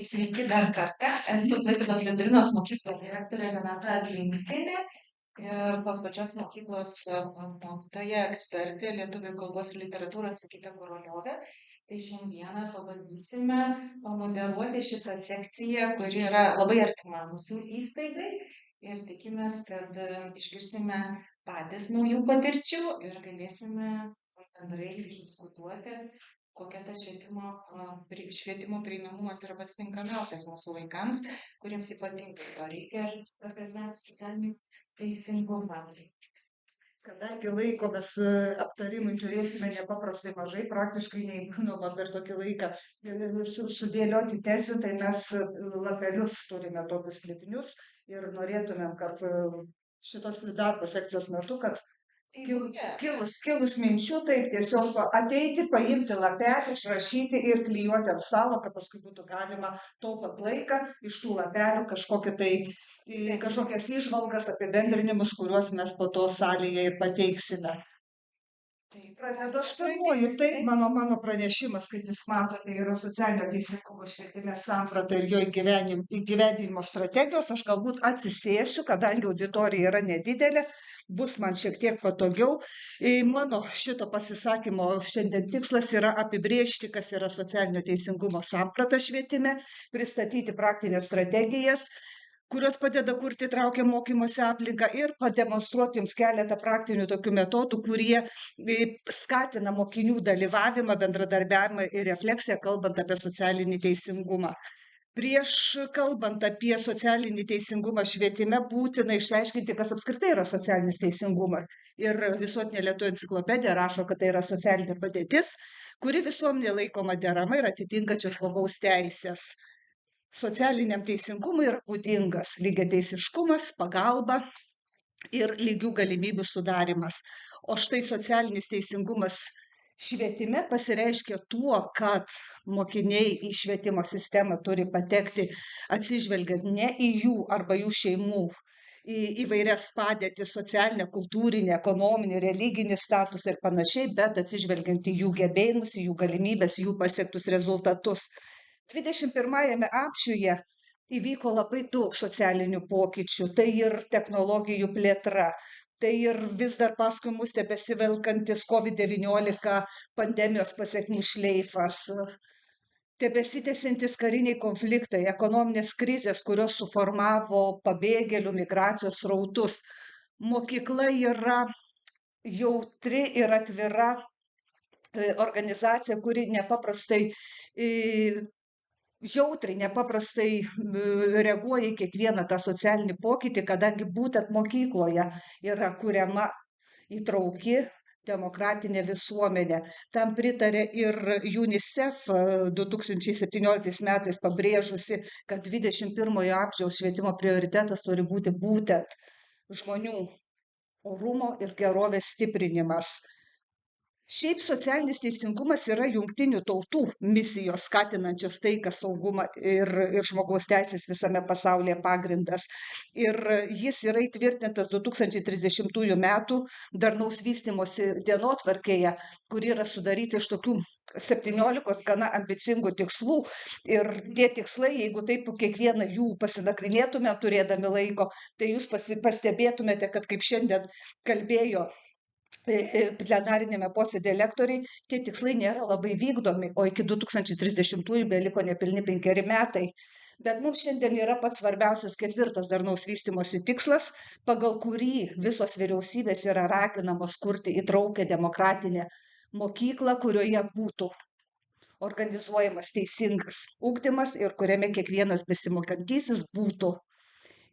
Sveiki dar kartą. Esu Klaipėdos Vidurinės mokyklos direktorė Renata Zlinskienė ir tos pačios mokyklos mokytoja ekspertė lietuvių kalbos ir literatūros Sigita Koroliovė. Tai šiandieną pabandysime pamoderuoti šitą sekciją, kuri yra labai artima mūsų įstaigai ir tikimės, kad išgirsime patys naujų patirčių ir galėsime bendrai išdiskutuoti, kokia ta švietimo prieinamumas yra pats tinkamiausias mūsų vaikams, kuriems ypatingai to reikia ir apie socialinį teisingumą. Kadangi laiko mes aptarimui turėsime nepaprastai mažai, praktiškai neįmanoma per tokį laiką sudėlioti tezių, tai mes lapelius turime tokius lipnius ir norėtumėm, kad šitos darbo sekcijos metu, kad kilus minčių, taip tiesiog ateiti, paimti lapelį, išrašyti ir klijuoti ant stalo, kad paskui būtų galima taupant laiką iš tų lapelių kažkokias įžvalgas, apibendrinimus, kuriuos mes po to salėje ir pateiksime. Pradedu aš pirmoji, taip, mano pranešimas, kaip jūs matote, yra socialinio teisingumo švietime samprata ir jo įgyvendinimo strategijos. Aš galbūt atsisėsiu, kadangi auditorija yra nedidelė, bus man šiek tiek patogiau. Mano šito pasisakymo šiandien tikslas yra apibrėžti, kas yra socialinio teisingumo samprata švietime, pristatyti praktinės strategijas, kurios padeda kurti įtraukiamą mokymosi aplinką ir pademonstruoti jums keletą praktinių tokių metodų, kurie skatina mokinių dalyvavimą, bendradarbiavimą ir refleksiją, kalbant apie socialinį teisingumą. Prieš kalbant apie socialinį teisingumą švietime, būtina išsiaiškinti, kas apskritai yra socialinis teisingumas. Ir Visuotinė lietuvių enciklopedija rašo, kad tai yra socialinė padėtis, kuri visuomenė laikoma derama ir atitinkančia žmogaus teisės. Socialiniam teisingumui yra būdingas lygiateisiškumas, pagalba ir lygių galimybių sudarimas. O štai socialinis teisingumas švietime pasireiškia tuo, kad mokiniai į švietimo sistemą turi patekti atsižvelgiant ne į jų arba jų šeimų įvairias padėtis, socialinę, kultūrinę, ekonominį, religinį statusą ir panašiai, bet atsižvelgiant į jų gebėjimus, į jų galimybės, jų pasiektus rezultatus. 21 amžiuje įvyko labai daug socialinių pokyčių, tai ir technologijų plėtra, tai ir vis dar paskui mus tebesivelkantis COVID-19 pandemijos pasekmių šleifas, tebesitęsiantys kariniai konfliktai, ekonominės krizės, kurios suformavo pabėgėlių migracijos srautus. Mokykla yra jautri ir atvira organizacija, kuri nepaprastai jautriai, nepaprastai reaguoja į kiekvieną tą socialinį pokytį, kadangi būtent mokykloje yra kuriama įtrauki demokratinė visuomenė. Tam pritarė ir UNICEF 2017 metais pabrėžusi, kad 21 amžiaus švietimo prioritetas turi būti būtent žmonių orumo ir gerovės stiprinimas. Šiaip socialinis teisingumas yra jungtinių tautų misijos skatinančios taiką, saugumą ir žmogaus teisės visame pasaulyje pagrindas. Ir jis yra įtvirtintas 2030 metų darnaus vystymosi dienotvarkėje, kuri yra sudaryti iš tokių 17 gana ambicingų tikslų. Ir tie tikslai, jeigu taip kiekvieną jų pasinagrinėtume, turėdami laiko, tai jūs pastebėtumėte, kad kaip šiandien kalbėjo plenarinėme posėdėje lektoriai, tie tikslai nėra labai vykdomi, o iki 2030 beliko nepilni 5 metai. Bet mums šiandien yra pats svarbiausias 4 darnaus vystymosi tikslas, pagal kurį visos vyriausybės yra raginamos kurti įtraukią demokratinę mokyklą, kurioje būtų organizuojamas teisingas ugdymas ir kuriame kiekvienas besimokantysis būtų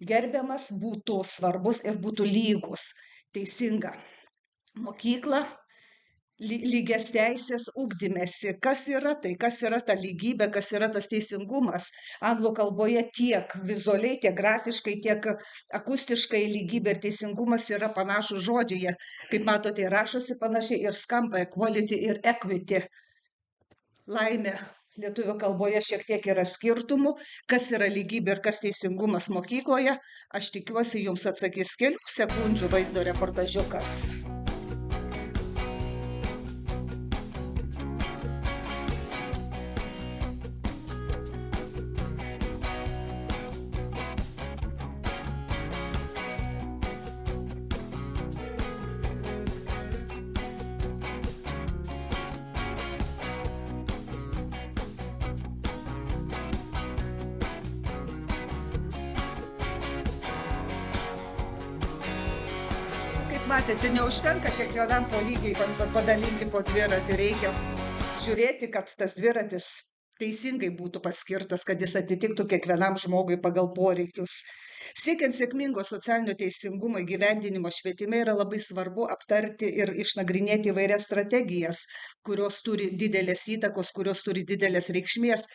gerbiamas, būtų svarbus ir būtų lygus, teisinga. Mokykla, lygias teisės ugdymesi. Kas yra tai? Kas yra ta lygybė? Kas yra tas teisingumas? Anglų kalboje tiek vizualiai, tiek grafiškai, tiek akustiškai lygybė ir teisingumas yra panašūs žodžiai. Kaip matote, rašosi panašiai ir skamba equality ir equity. Laimė. Lietuvių kalboje šiek tiek yra skirtumų, kas yra lygybė ir kas teisingumas mokykloje. Aš tikiuosi, jums atsakys kelių sekundžių vaizdo reportažiukas. Matėte, neužtenka kiekvienam po lygiai padalinti po dviratį, reikia žiūrėti, kad tas dviratis teisingai būtų paskirtas, kad jis atitiktų kiekvienam žmogui pagal poreikius. Siekiant sėkmingo socialinio teisingumo įgyvendinimo švietime yra labai svarbu aptarti ir išnagrinėti įvairias strategijas, kurios turi didelės įtakos, kurios turi didelės reikšmės,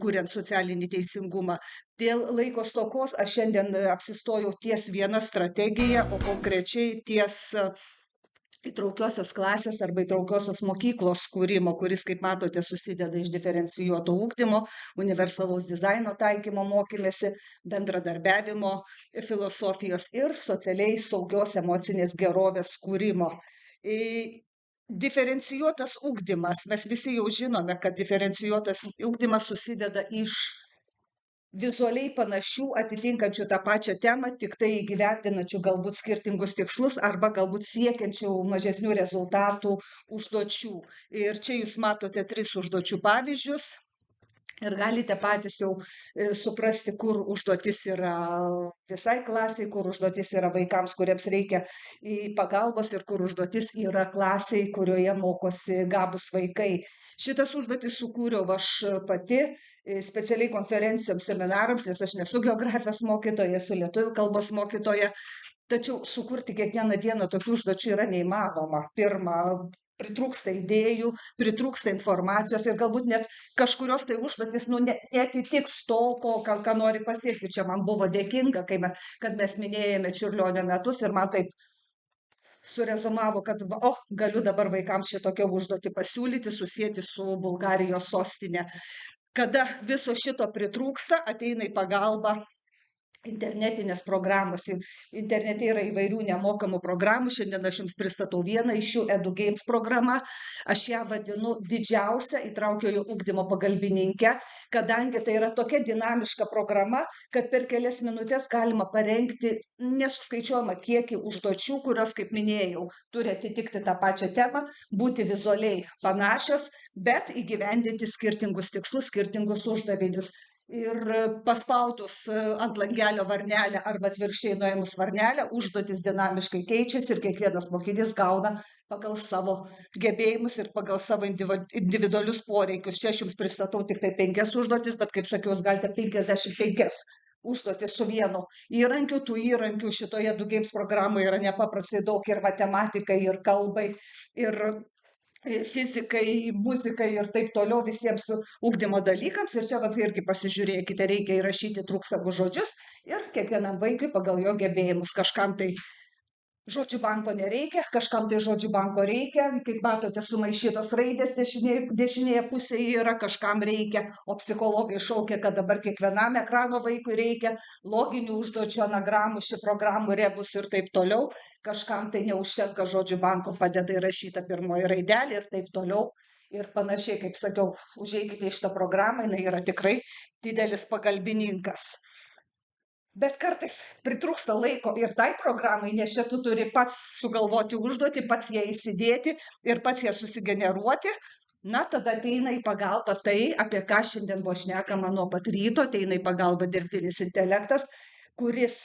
kuriant socialinį teisingumą. Dėl laiko stokos aš šiandien apsistojau ties viena strategija, o konkrečiai ties įtraukiosios klasės arba įtraukiosios mokyklos kūrimo, kuris, kaip matote, susideda iš diferencijuoto ugdymo, universalaus dizaino taikymo mokymėsi, bendradarbiavimo filosofijos ir socialiai saugios emocinės gerovės kūrimo. Diferencijuotas ugdymas, mes visi jau žinome, kad diferencijuotas ugdymas susideda iš vizualiai panašių, atitinkančių tą pačią temą, tik tai įgyvendinančių galbūt skirtingus tikslus arba galbūt siekiančių mažesnių rezultatų užduočių. Ir čia jūs matote 3 užduočių pavyzdžius. Ir galite patys jau suprasti, kur užduotis yra visai klasiai, kur užduotis yra vaikams, kuriems reikia pagalbos ir kur užduotis yra klasiai, kurioje mokosi gabūs vaikai. Šitas užduotis sukūriau aš pati specialiai konferencijoms, seminarams, nes aš nesu geografijos mokytoja, esu lietuvių kalbos mokytoja. Tačiau sukurti kiekvieną dieną tokių užduočių yra neįmanoma. Pirma, pritrūksta idėjų, pritrūksta informacijos ir galbūt net kažkurios tai užduotis neatitiks to, ką nori pasiekti. Čia man buvo dėkinga, kad mes minėjome Čiurlionio metus ir man taip surezonavo, kad galiu dabar vaikams šitokią užduotį pasiūlyti, susijęti su Bulgarijos sostinė. Kada viso šito pritrūksta, ateina į pagalbą internetinės programos. Internete yra įvairių nemokamų programų. Šiandien aš jums pristatau vieną iš jų, EduGames programa. Aš ją vadinu didžiausia įtraukiojo ugdymo pagalbininke, kadangi tai yra tokia dinamiška programa, kad per kelias minutės galima parengti nesuskaičiuojamą kiekį užduočių, kurios, kaip minėjau, turi atitikti tą pačią temą, būti vizualiai panašios, bet įgyvendinti skirtingus tikslus, skirtingus uždavinius. Ir paspaudus ant langelio varnelę arba atvirkščiai nuėmus varnelę, užduotis dinamiškai keičiasi ir kiekvienas mokinys gauna pagal savo gebėjimus ir pagal savo individualius poreikius. Čia aš jums pristatau tik tai 5 užduotis, bet kaip sakiau, jūs galite 55 užduotis su vienu įrankiu. Tų įrankių šitoje EduGames programoje yra nepaprastai daug ir matematikai, ir kalbai, ir fizikai, muzikai ir taip toliau visiems ugdymo dalykams. Ir čia irgi pasižiūrėkite, reikia įrašyti trūkstamus žodžius ir kiekvienam vaikui pagal jo gebėjimus. Kažkam tai žodžių banko nereikia, kažkam tai žodžių banko reikia. Kaip matote, sumaišytos raidės dešinėje pusėje yra, kažkam reikia, o psichologai šaukia, kad dabar kiekvienam ekrano vaikui reikia loginių užduočių, anagramų, šifrogramų, rebus ir taip toliau. Kažkam tai neužtenka žodžių banko, padeda įrašyta pirmoji raidelė ir taip toliau. Ir panašiai, kaip sakiau, užeikite į šitą programą, jinai yra tikrai didelis pagalbininkas. Bet kartais pritrūksta laiko ir tai programai, nes čia tu turi pats sugalvoti užduotį, pats ją įsidėti ir pats ją susigeneruoti. Na, tada ateina į pagalbą tai, apie ką šiandien buvo šnekama nuo pat ryto, ateina į pagalbą dirbtinis intelektas, kuris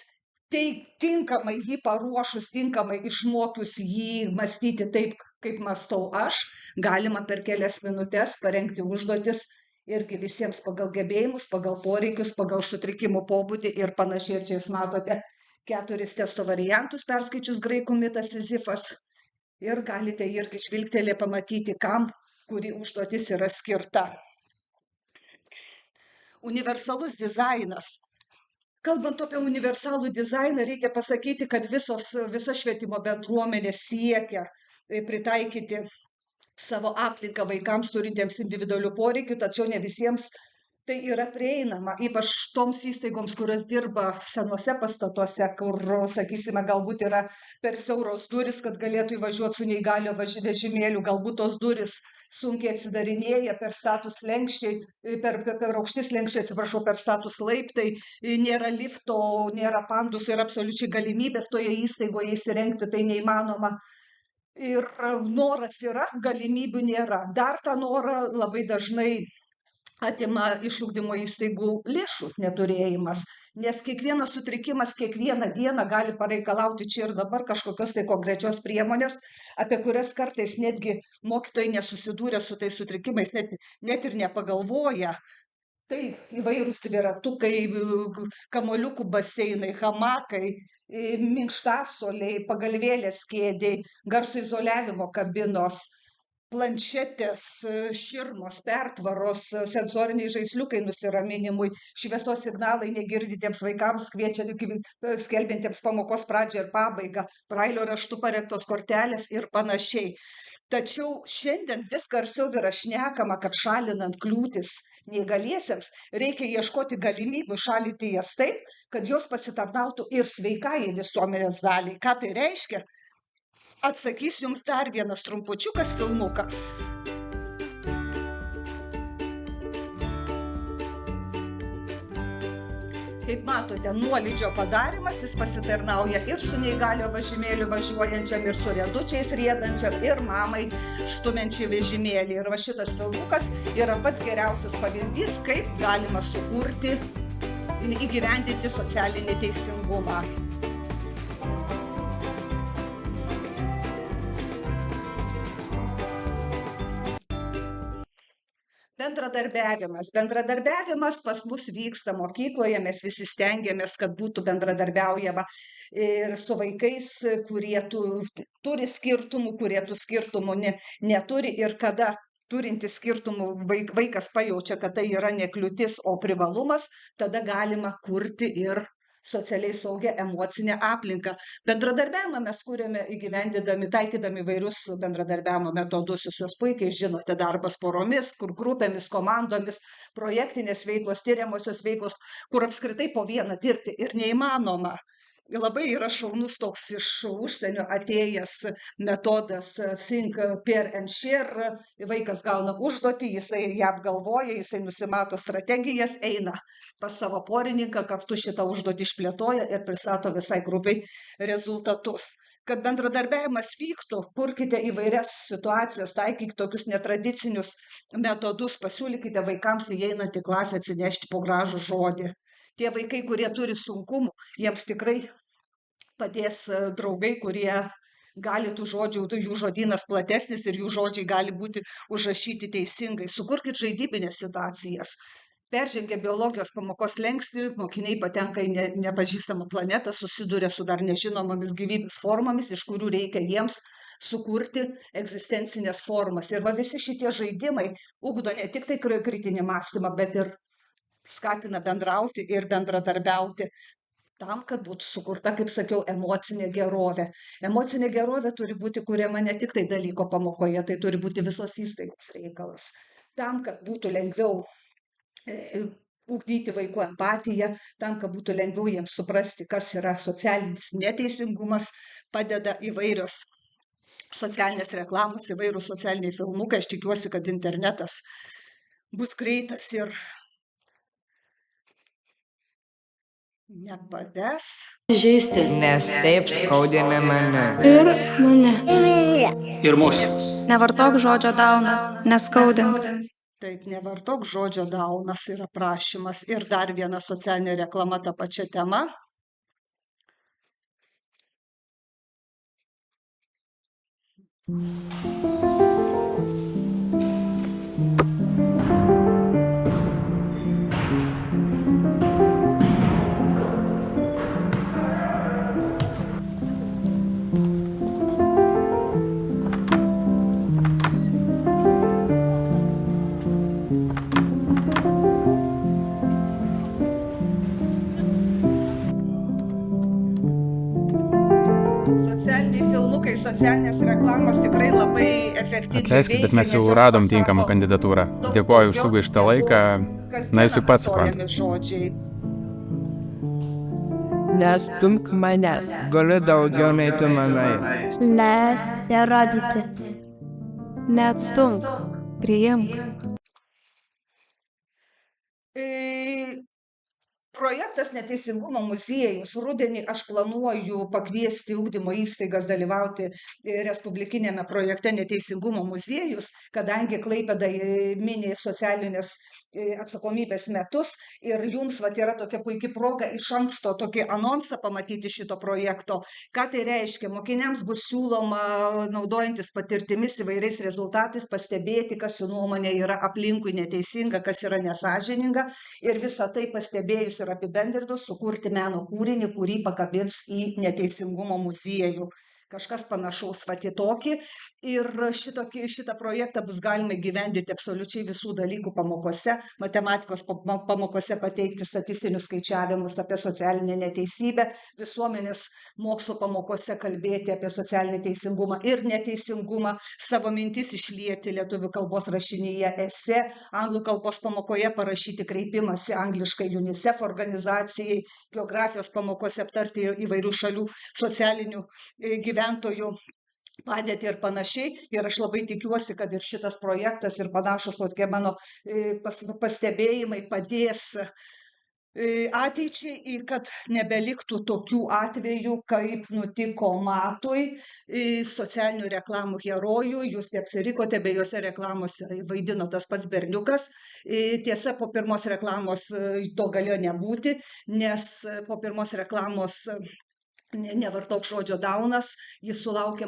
tinkamai jį paruošus, tinkamai išmokius jį mąstyti taip, kaip mąstau aš, galima per kelias minutės parengti užduotis irgi visiems pagal gebėjimus, pagal poreikius, pagal sutrikimų pobūdį ir panašiai. Ir čia jūs matote 4 testo variantus, perskaičius graikų mitą Sizifas. Ir galite irgi žvilgtelėje pamatyti, kam kuri užduotis yra skirta. Universalus dizainas. Kalbant apie universalų dizainą, reikia pasakyti, kad visa švietimo bendruomenė siekia pritaikyti savo aplinką vaikams turintiems individualių poreikių, tačiau ne visiems tai yra prieinama, ypač toms įstaigoms, kurios dirba senuose pastatuose, kur, sakysime, galbūt yra per siauros duris, kad galėtų įvažiuoti su neįgalio vežimėliu, galbūt tos duris sunkiai atsidarinėja, per status lenkščiai, per aukštis lenkščiai, atsiprašau, per status laiptai, nėra lifto, nėra pandusų ir absoliučiai galimybės toje įstaigoje įsirengti, tai neįmanoma. Ir noras yra, galimybių nėra. Dar tą norą labai dažnai atima iš ugdymo įstaigų lėšų neturėjimas, nes kiekvienas sutrikimas kiekvieną dieną gali pareikalauti čia ir dabar kažkokios tai konkrečios priemonės, apie kurias kartais netgi mokytojai nesusidūrę su tais sutrikimais net ir nepagalvoja. Tai įvairūs dviratukai, kamuoliukų baseinai, hamakai, minkštasuoliai, pagalvėlės kėdei, garso izoliavimo kabinos, planšetės, širmos, pertvaros, sensoriniai žaisliukai nusiraminimui, šviesos signalai negirdintiems vaikams, skelbiantiems pamokos pradžią ir pabaigą, brailio raštu parengtos kortelės ir panašiai. Tačiau šiandien vis garsiau yra šnekama, kad šalinant kliūtis neįgaliesiems reikia ieškoti galimybių šalinti jas taip, kad jos pasitarnautų ir sveikai visuomenės daliai. Ką tai reiškia? Atsakysiu jums dar vienas trumpučiukas filmukas. Kaip matote, nuolydžio padarimas, jis pasitarnauja ir su neįgalio vežimėliu važiuojančiam, ir su riedučiais riedančiam, ir mamai stumiančiai vežimėlį. Ir va šitas filmukas yra pats geriausias pavyzdys, kaip galima sukurti, įgyvendinti socialinį teisingumą. Bendradarbiavimas pas mus vyksta mokykloje, mes visi stengiamės, kad būtų bendradarbiaujama ir su vaikais, kurie turi skirtumų, kurie tų skirtumų neturi, ir kada turintis skirtumų vaikas pajaučia, kad tai yra ne kliūtis, o privalumas, tada galima kurti ir socialiai saugią emocinę aplinką. Bendradarbiavimą mes kūrėme įgyvendindami, taikydami įvairius bendradarbiavimo metodus. Jūs juos puikiai žinote: darbas poromis, kur grupėmis, komandomis, projektinės veiklos, tyriamosios veiklos, kur apskritai po vieną dirbti ir neįmanoma. Labai yra šaunus toks iš užsienio atėjęs metodas Think, Pair and Share. Vaikas gauna užduotį, jisai ją apgalvoja, jisai nusimato strategijas, eina pas savo porininką, kartu šitą užduotį išplėtoja ir pristato visai grupiai rezultatus. Kad bendradarbiavimas vyktų, kurkite įvairias situacijas, taikykite tokius netradicinius metodus, pasiūlykite vaikams įeinant į klasę atsinešti po gražų žodį. Tie vaikai, kurie turi sunkumų, jiems tikrai padės draugai, kurie gali tų žodžių, jų žodynas platesnis ir jų žodžiai gali būti užrašyti teisingai. Sukurkit žaidybinės situacijas. Peržengę biologijos pamokos slenkstį, mokiniai patenka į nepažįstamą planetą, susiduria su dar nežinomomis gyvybės formomis, iš kurių reikia jiems sukurti egzistencinės formas. Ir va visi šitie žaidimai ugdo ne tik tai kritinį mąstymą, bet ir skatina bendrauti ir bendradarbiauti tam, kad būtų sukurta, kaip sakiau, emocinė gerovė. Emocinė gerovė turi būti kuriama ne tik tai dalyko pamokoje, tai turi būti visos įstaigos reikalas. Tam, kad būtų lengviau ugdyti vaikų empatiją, tam, kad būtų lengviau jiems suprasti, kas yra socialinis neteisingumas, padeda įvairios socialinės reklamos, įvairūs socialiniai filmukai. Aš tikiuosi, kad internetas bus greitas ir nepaves. Žeistis, nes taip skaudina mane. Ir mane. Ir mus. Nevartok žodžio daunas, neskaudink. Taip, nevartok žodžio daunas yra prašymas. Ir dar viena socialinė reklama tą pačią temą. Socialiniai filmukai, socialinės reklamos tikrai labai efektyviai veikia. Atleiskit, bet mes jau radom tinkamą kandidatūrą. Dėkuoju už sugaištą laiką. Na, jūs jau pats suprantate. Nestumk manęs, galiu daugiau nei tu manai. Nerodyti. Neatstumk. Priimk. Projektas Neteisingumo muziejus. Rudenį aš planuoju pakviesti ugdymo įstaigas dalyvauti respublikinėme projekte Neteisingumo muziejus, kadangi Klaipėda mini socialinės atsakomybės metus ir jums vat, yra tokia puikia proga iš anksto tokį anonsą pamatyti šito projekto. Ką tai reiškia? Mokiniams bus siūloma, naudojantis patirtimis įvairiais rezultatais, pastebėti, kas jų nuomonė yra aplinkui neteisinga, kas yra nesažininga ir visą tai pastebėjus ir apibendrinus sukurti meno kūrinį, kurį pakabins į Neteisingumo muziejų. Kažkas panašaus vat į tokį. Ir šitą projektą bus galima įgyvendinti absoliučiai visų dalykų pamokose, matematikos pamokose pateikti statistinius skaičiavimus apie socialinę neteisybę, visuomenės mokslo pamokose kalbėti apie socialinį teisingumą ir neteisingumą, savo mintis išlieti lietuvių kalbos rašinyje esė, anglų kalbos pamokoje parašyti kreipimąsi angliškai UNICEF organizacijai, geografijos pamokose aptarti įvairių šalių socialinių gyventojų padėtį ir panašiai. Ir aš labai tikiuosi, kad ir šitas projektas ir panašus tokie mano pastebėjimai padės ateičiai, kad nebeliktų tokių atvejų, kaip nutiko Matui, socialinių reklamų herojų. Jūs neapsirikote, bejuose reklamose vaidino tas pats berniukas. Tiesa, po pirmos reklamos to galėjo nebūti, nes po pirmos reklamos nevartok žodžio daunas,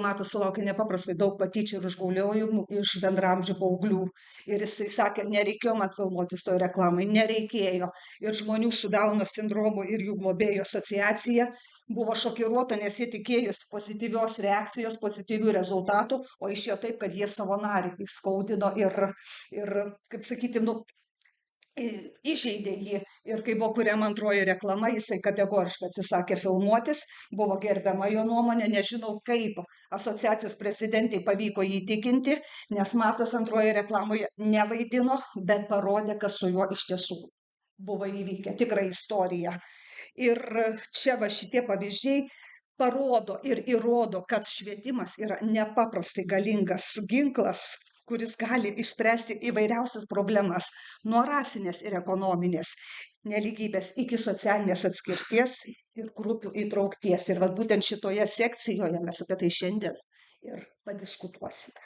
Matas sulaukė nepaprastai daug patyčių ir užgauliojimų iš bendraamžių paauglių. Ir jisai sakė, nereikėjo man filmuotis toj reklamai, nereikėjo. Ir žmonių su Dauno sindromu ir jų globėjų asociacija buvo šokiruota, nes jie tikėjosi pozityvios reakcijos, pozityvių rezultatų, o išėjo taip, kad jie savo narį įskaudino ir kaip sakyti, įžeidė jį. Ir kai buvo kuriama antroji reklama, jisai kategoriškai atsisakė filmuotis, buvo gerbiama jo nuomonė, nežinau kaip asociacijos prezidentai pavyko jį įtikinti, nes Matas antroje reklamoje nevaidino, bet parodė, kas su juo iš tiesų buvo įvykę, tikra istorija. Ir čia va šitie pavyzdžiai parodo ir įrodo, kad švietimas yra nepaprastai galingas ginklas, kuris gali išspręsti įvairiausias problemas, nuo rasinės ir ekonominės nelygybės iki socialinės atskirties ir grupių įtraukties. Ir vat būtent šitoje sekcijoje mes apie tai šiandien ir padiskutuosime.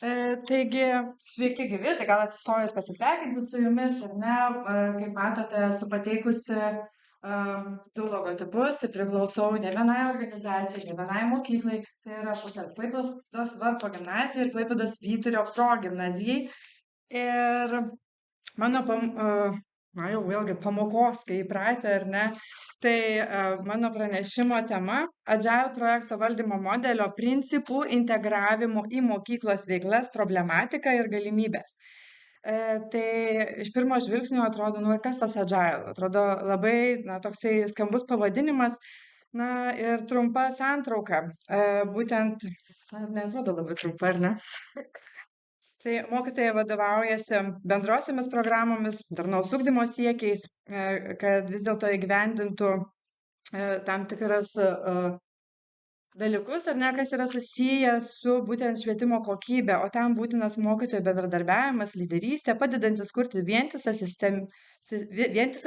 Taigi, sveiki gyvi, tai gal atsistojus pasisveikinti su jumis, ar ne, kaip matote, esu pateikusi du logotipus, tai priklausau ne vienai organizacijai, ne vienai mokyklai, tai yra būtent Klaipėdos Varpo gimnazija ir Klaipėdos Vyturio progimnazijai. Ir mano, jau vėlgi pamokos, kai įpratę, ar ne, tai mano pranešimo tema Agile projekto valdymo modelio principų integravimo į mokyklos veiklas problematika ir galimybės. Tai iš pirmo žvilgsnio atrodo, kas tas Agile? Atrodo labai toksai skambus pavadinimas, ir trumpa santrauka. Būtent, neatrodo labai trumpa, ar ne? Tai mokytojai vadovaujasi bendrosiomis programomis, darnaus ugdymo siekiais, kad vis dėlto įgyvendintų tam tikras dalykus, ar ne, kas yra susiję su būtent švietimo kokybė, o tam būtinas mokytojų bendradarbiavimas, lyderystė, padedantis kurti vientisą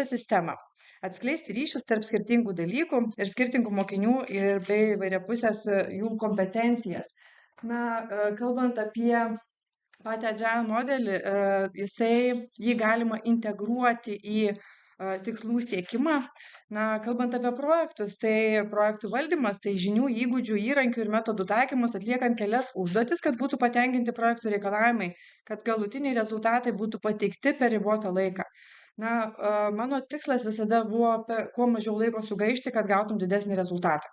sistemą, atskleisti ryšius tarp skirtingų dalykų ir skirtingų mokinių ir bei įvairiapusės jų kompetencijas. Kalbant apie patį Agile modelį, jį galima integruoti į tikslų siekimą. Kalbant apie projektus, tai projektų valdymas, tai žinių, įgūdžių, įrankių ir metodų taikymas atliekant kelias užduotis, kad būtų patenkinti projektų reikalavimai, kad galutiniai rezultatai būtų pateikti per ribotą laiką. Mano tikslas visada buvo kuo mažiau laiko sugaišti, kad gautum didesnį rezultatą.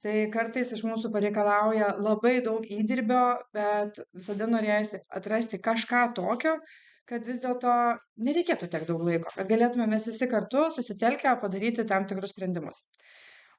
Tai kartais iš mūsų pareikalauja labai daug įdirbio, bet visada norėjusi atrasti kažką tokio, kad vis dėlto nereikėtų tiek daug laiko, kad galėtume mes visi kartu susitelkę padaryti tam tikrus sprendimus.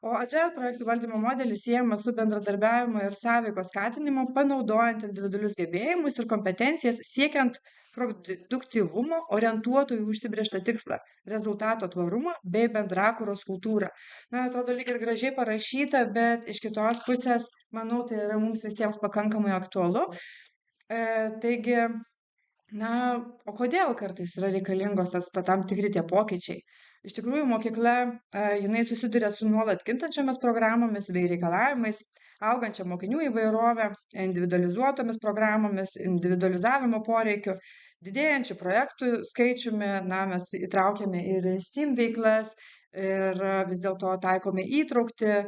O Agile projektų valdymo modelis siejamas su bendradarbiavimu ir sąveikos skatinimu, panaudojant individualius gebėjimus ir kompetencijas, siekiant produktyvumo, orientuotų į užsibrėžtą tikslą, rezultato tvarumą bei bendrakūros kultūrą. Atrodo lyg ir gražiai parašyta, bet iš kitos pusės, manau, tai yra mums visiems pakankamai aktualu. Taigi, Na, o kodėl kartais yra reikalingos tam tikri tie pokyčiai? Iš tikrųjų, mokykla, jinai susiduria su nuolat kintančiomis programomis bei reikalavimais, augančia mokinių įvairovė, individualizuotomis programomis, individualizavimo poreikiu, didėjančių projektų skaičiumi, na, mes įtraukiame ir STEAM veiklas ir vis dėlto taikome įtraukti,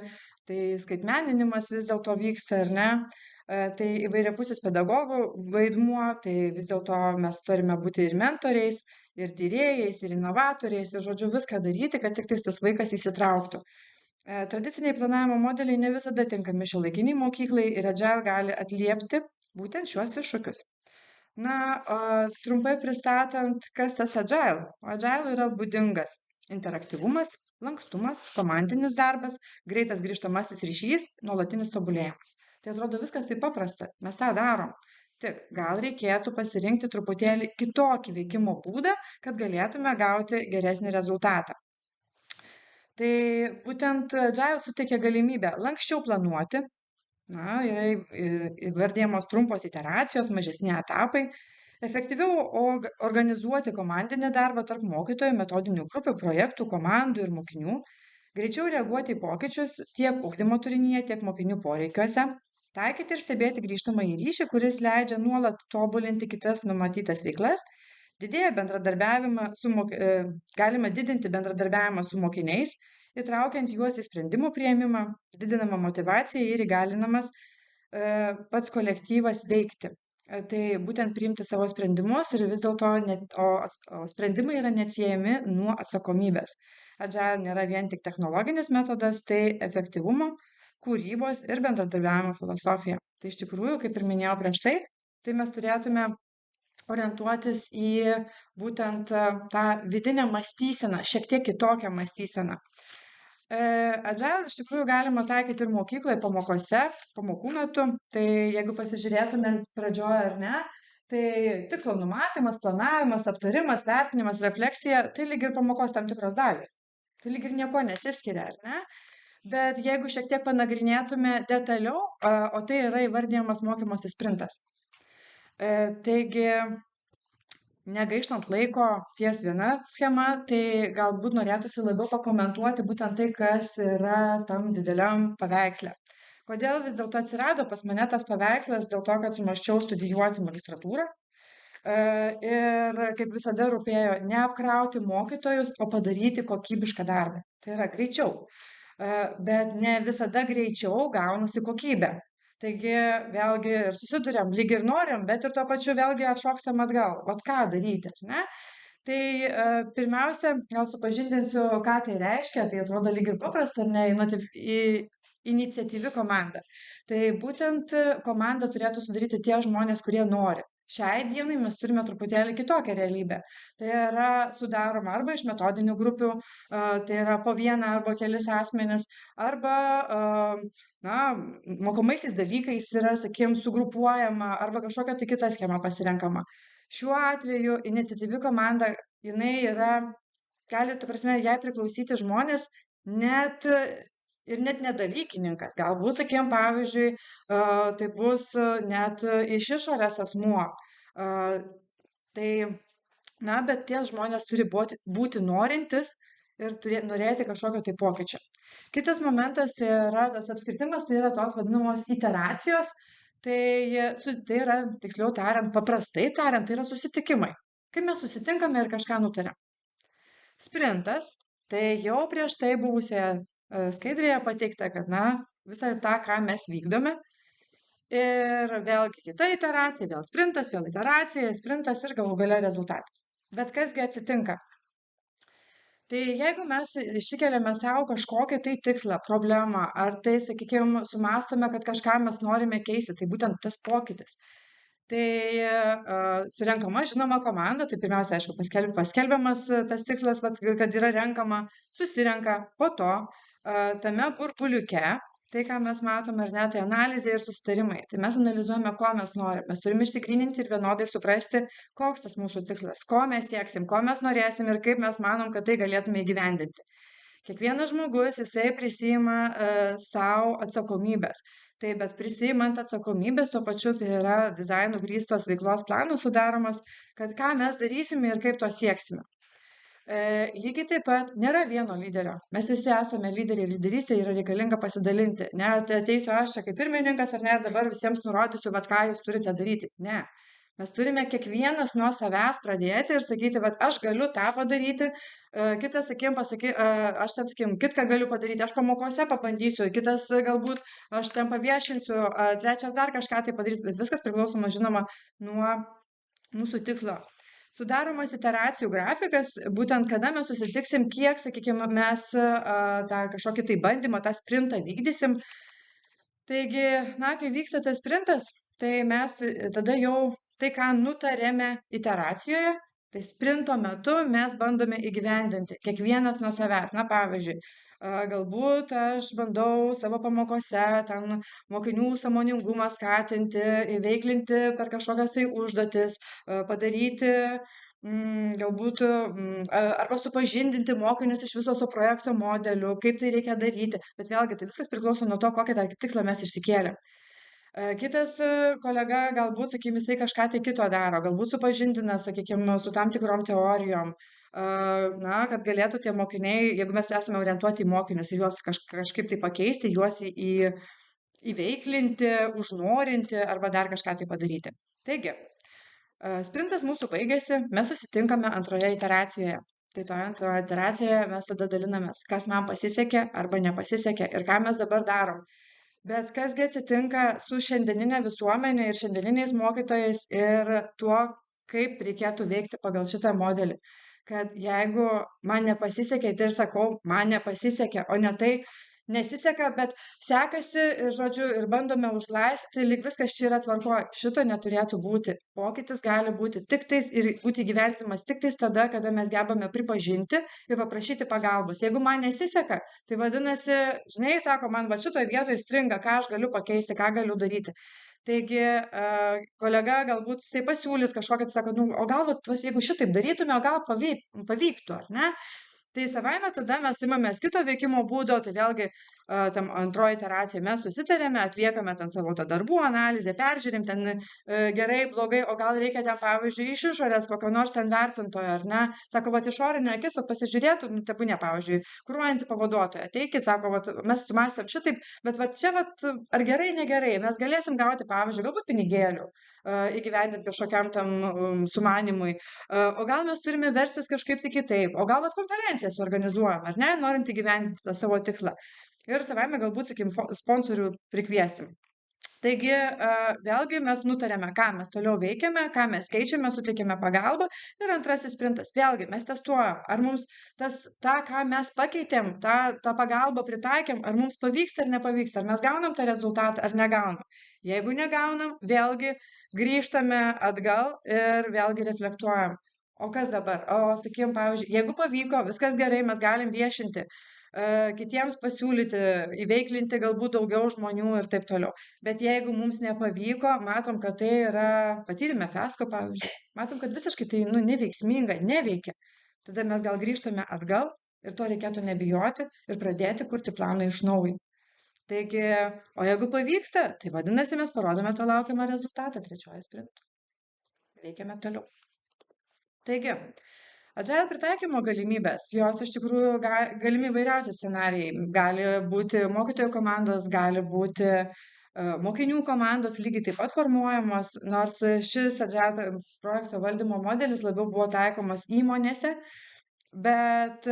tai skaitmeninimas vis dėlto vyksta, ar ne? Tai įvairiapusis pedagogų vaidmuo, tai vis dėlto mes turime būti ir mentoriais, ir tyrėjais, ir inovatoriais, ir žodžiu viską daryti, kad tik tas vaikas įsitrauktų. Tradiciniai planavimo modeliai ne visada tinkami šiuolaikiniai mokyklai ir Agile gali atliepti būtent šiuos iššūkius. Na, trumpai pristatant, kas tas Agile. Agile yra būdingas interaktyvumas, lankstumas, komandinis darbas, greitas grįžtamasis ryšys, nuolatinis tobulėjimas. Tai atrodo viskas taip paprasta, mes tą darom. Tik gal reikėtų pasirinkti truputėlį kitokį veikimo būdą, kad galėtume gauti geresnį rezultatą. Tai būtent Agile suteikia galimybę lankščiau planuoti, na, yra įvardijamos trumpos iteracijos, mažesni etapai, efektyviau organizuoti komandinį darbą tarp mokytojų, metodinių grupių, projektų, komandų ir mokinių, greičiau reaguoti į pokyčius tiek ugdymo turinyje, tiek mokinių poreikiuose, taikyti ir stebėti grįžtamąjį ryšį, kuris leidžia nuolat tobulinti kitas numatytas veiklas, galima didinti bendradarbiavimą su mokiniais, įtraukiant juos į sprendimų priėmimą, didinama motyvacija ir įgalinamas pats kolektyvas veikti. Tai būtent priimti savo sprendimus ir vis dėlto sprendimai yra neatsiejami nuo atsakomybės. Agile nėra vien tik technologinis metodas, tai efektyvumo, kūrybos ir bendradarbiavimo filosofija. Tai iš tikrųjų, kaip ir minėjau prieš tai mes turėtume orientuotis į būtent tą vidinę mąstyseną, šiek tiek kitokią mąstyseną. Agile iš tikrųjų galima taikyti ir mokykloje, pamokose, pamokų metu. Tai jeigu pasižiūrėtumėt pradžioje ar ne, tai tikslo numatymas, planavimas, aptarimas, vertinimas, refleksija, tai lyg ir pamokos tam tikros dalys. Tai lyg ir nieko nesiskiria, ar ne? Bet jeigu šiek tiek panagrinėtume detaliau, o tai yra įvardijamas mokymosi sprintas. Taigi, negaištant laiko ties viena schema, tai galbūt norėtųsi labiau pakomentuoti būtent tai, kas yra tam dideliam paveiksle. Kodėl vis dėlto atsirado pas mane tas paveikslas? Dėl to, kad sumaščiau studijuoti magistratūrą. Ir kaip visada rūpėjo neapkrauti mokytojus, o padaryti kokybišką darbą. Tai yra greičiau. Bet ne visada greičiau gaunasi kokybė. Taigi vėlgi ir susiduriam, lyg ir norim, bet ir tuo pačiu vėlgi atšoksam atgal. Vat ką daryti, ne? Tai pirmiausia, gal supažindinsiu, ką tai reiškia, tai atrodo lyg ir paprasta, ne, iniciatyvi komanda. Tai būtent komandą turėtų sudaryti tie žmonės, kurie nori. Šiai dienai mes turime truputėlį kitokią realybę. Tai yra sudaroma arba iš metodinių grupių, tai yra po vieną arba kelis asmenis, arba mokomaisiais dalykais yra, sakykime, sugrupuojama, arba kažkokia tai kita schema pasirenkama. Šiuo atveju iniciatyvi komanda, jinai yra, gali, ta prasme, jai priklausyti žmonės net nedalykininkas. Galbūt, sakykime, pavyzdžiui, tai bus net iš išorės asmuo. Bet tie žmonės turi būti norintis ir norėti kažkokio tai pokyčio. Kitas momentas, tai yra tas apskritimas, tai yra tos vadinamos iteracijos. Tai yra, tiksliau tariant, paprastai tariant, tai yra susitikimai. Kai mes susitinkame ir kažką nutariam. Sprintas, tai jau prieš tai buvusioje skaidrėje pateikta, kad visą tą, ką mes vykdome. Ir vėlgi kita iteracija, vėl sprintas, vėl iteracija, sprintas ir galų gale rezultatas. Bet kasgi atsitinka? Tai jeigu mes išsikeliame savo kažkokią tai tikslą, problemą, ar tai, sakykime, sumastome, kad kažką mes norime keisti, tai būtent tas pokytis. Tai surenkama, žinoma, komanda, tai pirmiausia, aišku, paskelbiamas tas tikslas, kad yra renkama, susirenka, po to tame burbuliuke, tai ką mes matome, ar ne, tai analizė ir susitarimai. Tai mes analizuojame, ko mes norime. Mes turime išsigryninti ir vienodai suprasti, koks tas mūsų tikslas, ko mes sieksim, ko mes norėsim ir kaip mes manom, kad tai galėtume įgyvendinti. Kiekvienas žmogus, jisai prisima savo atsakomybės. Tai bet prisiimant atsakomybės, tuo pačiu tai yra dizainų grįstos veiklos planas sudaromas, kad ką mes darysime ir kaip to sieksime. Lygiai taip pat nėra vieno lyderio. Mes visi esame lyderiai, lyderystė yra reikalinga pasidalinti. Net ateisiu aš čia kaip pirmininkas ar ne, ir dabar visiems nurodysiu, vat ką jūs turite daryti. Ne. Mes turime kiekvienas nuo savęs pradėti ir sakyti, vat aš galiu tą padaryti, kitas, aš ten, kitką galiu padaryti, aš pamokose pabandysiu, kitas galbūt aš ten paviešinsiu, trečias dar kažką tai padarys, bet viskas priklausoma, žinoma, nuo mūsų tikslo. Sudaromas iteracijų grafikas, būtent kada mes susitiksim, kiek, sakykime, mes tą kažkokį tai bandymą, tą sprintą vykdysim. Taigi, kai vyksta tas sprintas, tai mes tada jau tai, ką nutarėme iteracijoje, tai sprinto metu mes bandome įgyvendinti, kiekvienas nuo savęs. Na, pavyzdžiui, galbūt aš bandau savo pamokose ten mokinių sąmoningumą skatinti, įveiklinti per kažkokias tai užduotis, padaryti galbūt arba supažindinti mokinius iš viso su projekto modeliu, kaip tai reikia daryti. Bet vėlgi, tai viskas priklauso nuo to, kokį tą tikslą mes išsikėlėm. Kitas kolega galbūt, sakykime, jisai kažką tai kito daro, galbūt supažindina, sakykime, su tam tikrom teorijom, kad galėtų tie mokiniai, jeigu mes esame orientuoti į mokinius ir juos kažkaip tai pakeisti, juos įveiklinti, užnorinti arba dar kažką tai padaryti. Taigi, sprintas mūsų baigėsi, mes susitinkame antroje iteracijoje. Tai toje antroje iteracijoje mes tada dalinamės, kas man pasisekė arba nepasisekė ir ką mes dabar darom. Bet kasgi atsitinka su šiandieninė visuomenė ir šiandieniniais mokytojais ir tuo, kaip reikėtų veikti pagal šitą modelį. Kad jeigu man nepasisekė, tai ir sakau, man nepasisekė, o ne tai nesiseka, bet sekasi, žodžiu, ir bandome užglaistyti, lyg viskas čia yra tvarkoje. Šito neturėtų būti. Pokytis gali būti tik tais ir būti gyventimas tik tais tada, kada mes gebame pripažinti ir paprašyti pagalbos. Jeigu man nesiseka, tai vadinasi, žinai, sako, man va šitoje vietoje stringa, ką aš galiu pakeisti, ką galiu daryti. Taigi, kolega galbūt jisai pasiūlys kažkokią, sako, o gal, jeigu šitaip darytume, o gal pavyktų, ar ne? Tai savaime tada mes imamės kito veikimo būdo, tai vėlgi tam antroji iteracijoje mes susitarėme, atliekame ten savo tą darbų analizę, peržiūrim ten gerai, blogai, o gal reikia ten, pavyzdžiui, iš išorės kokio nors ten vertintojo, ar ne? Sako, išorinė akis, pasižiūrėtų, tebūnė, pavyzdžiui, kuruojantį pavaduotoją. Ateikit, sako, mes sumąstėm šitaip, bet čia, ar gerai, negerai, mes galėsim gauti, pavyzdžiui, galbūt pinigėlių įgyvendinti kažkokiam tam sumanimui, o gal mes turime verstis kažkaip tai kitaip, o gal konferenciją suorganizuojam, ar ne, norint įgyvendinti tą savo tikslą. Ir savaime galbūt, sakykim, sponsorių prikviesim. Taigi, vėlgi mes nutarėme, ką mes toliau veikiame, ką mes keičiame, suteikėme pagalbą. Ir antrasis sprintas, vėlgi mes testuojam, ar mums ką mes pakeitėm, tą pagalbą pritaikėm, ar mums pavyksta ar nepavyksta, ar mes gaunam tą rezultatą ar negaunam. Jeigu negaunam, vėlgi grįžtame atgal ir vėlgi reflektuojam. O kas dabar? Sakykime, pavyzdžiui, jeigu pavyko, viskas gerai, mes galim viešinti, kitiems pasiūlyti, įveiklinti galbūt daugiau žmonių ir taip toliau. Bet jeigu mums nepavyko, matom, kad tai yra, patyrime fiasko, pavyzdžiui, matom, kad visiškai tai neveiksminga, neveikia. Tada mes gal grįžtame atgal ir to reikėtų nebijoti ir pradėti kurti planą iš naujo. Taigi, o jeigu pavyksta, tai vadinasi, mes parodome to laukiamą rezultatą trečioje sprintų. Veikiame toliau. Taigi, Agile pritaikymo galimybės, jos iš tikrųjų galimi įvairiausi scenarijai. Gali būti mokytojų komandos, gali būti mokinių komandos lygiai taip pat formuojamos, nors šis Agile projekto valdymo modelis labiau buvo taikomas įmonėse, bet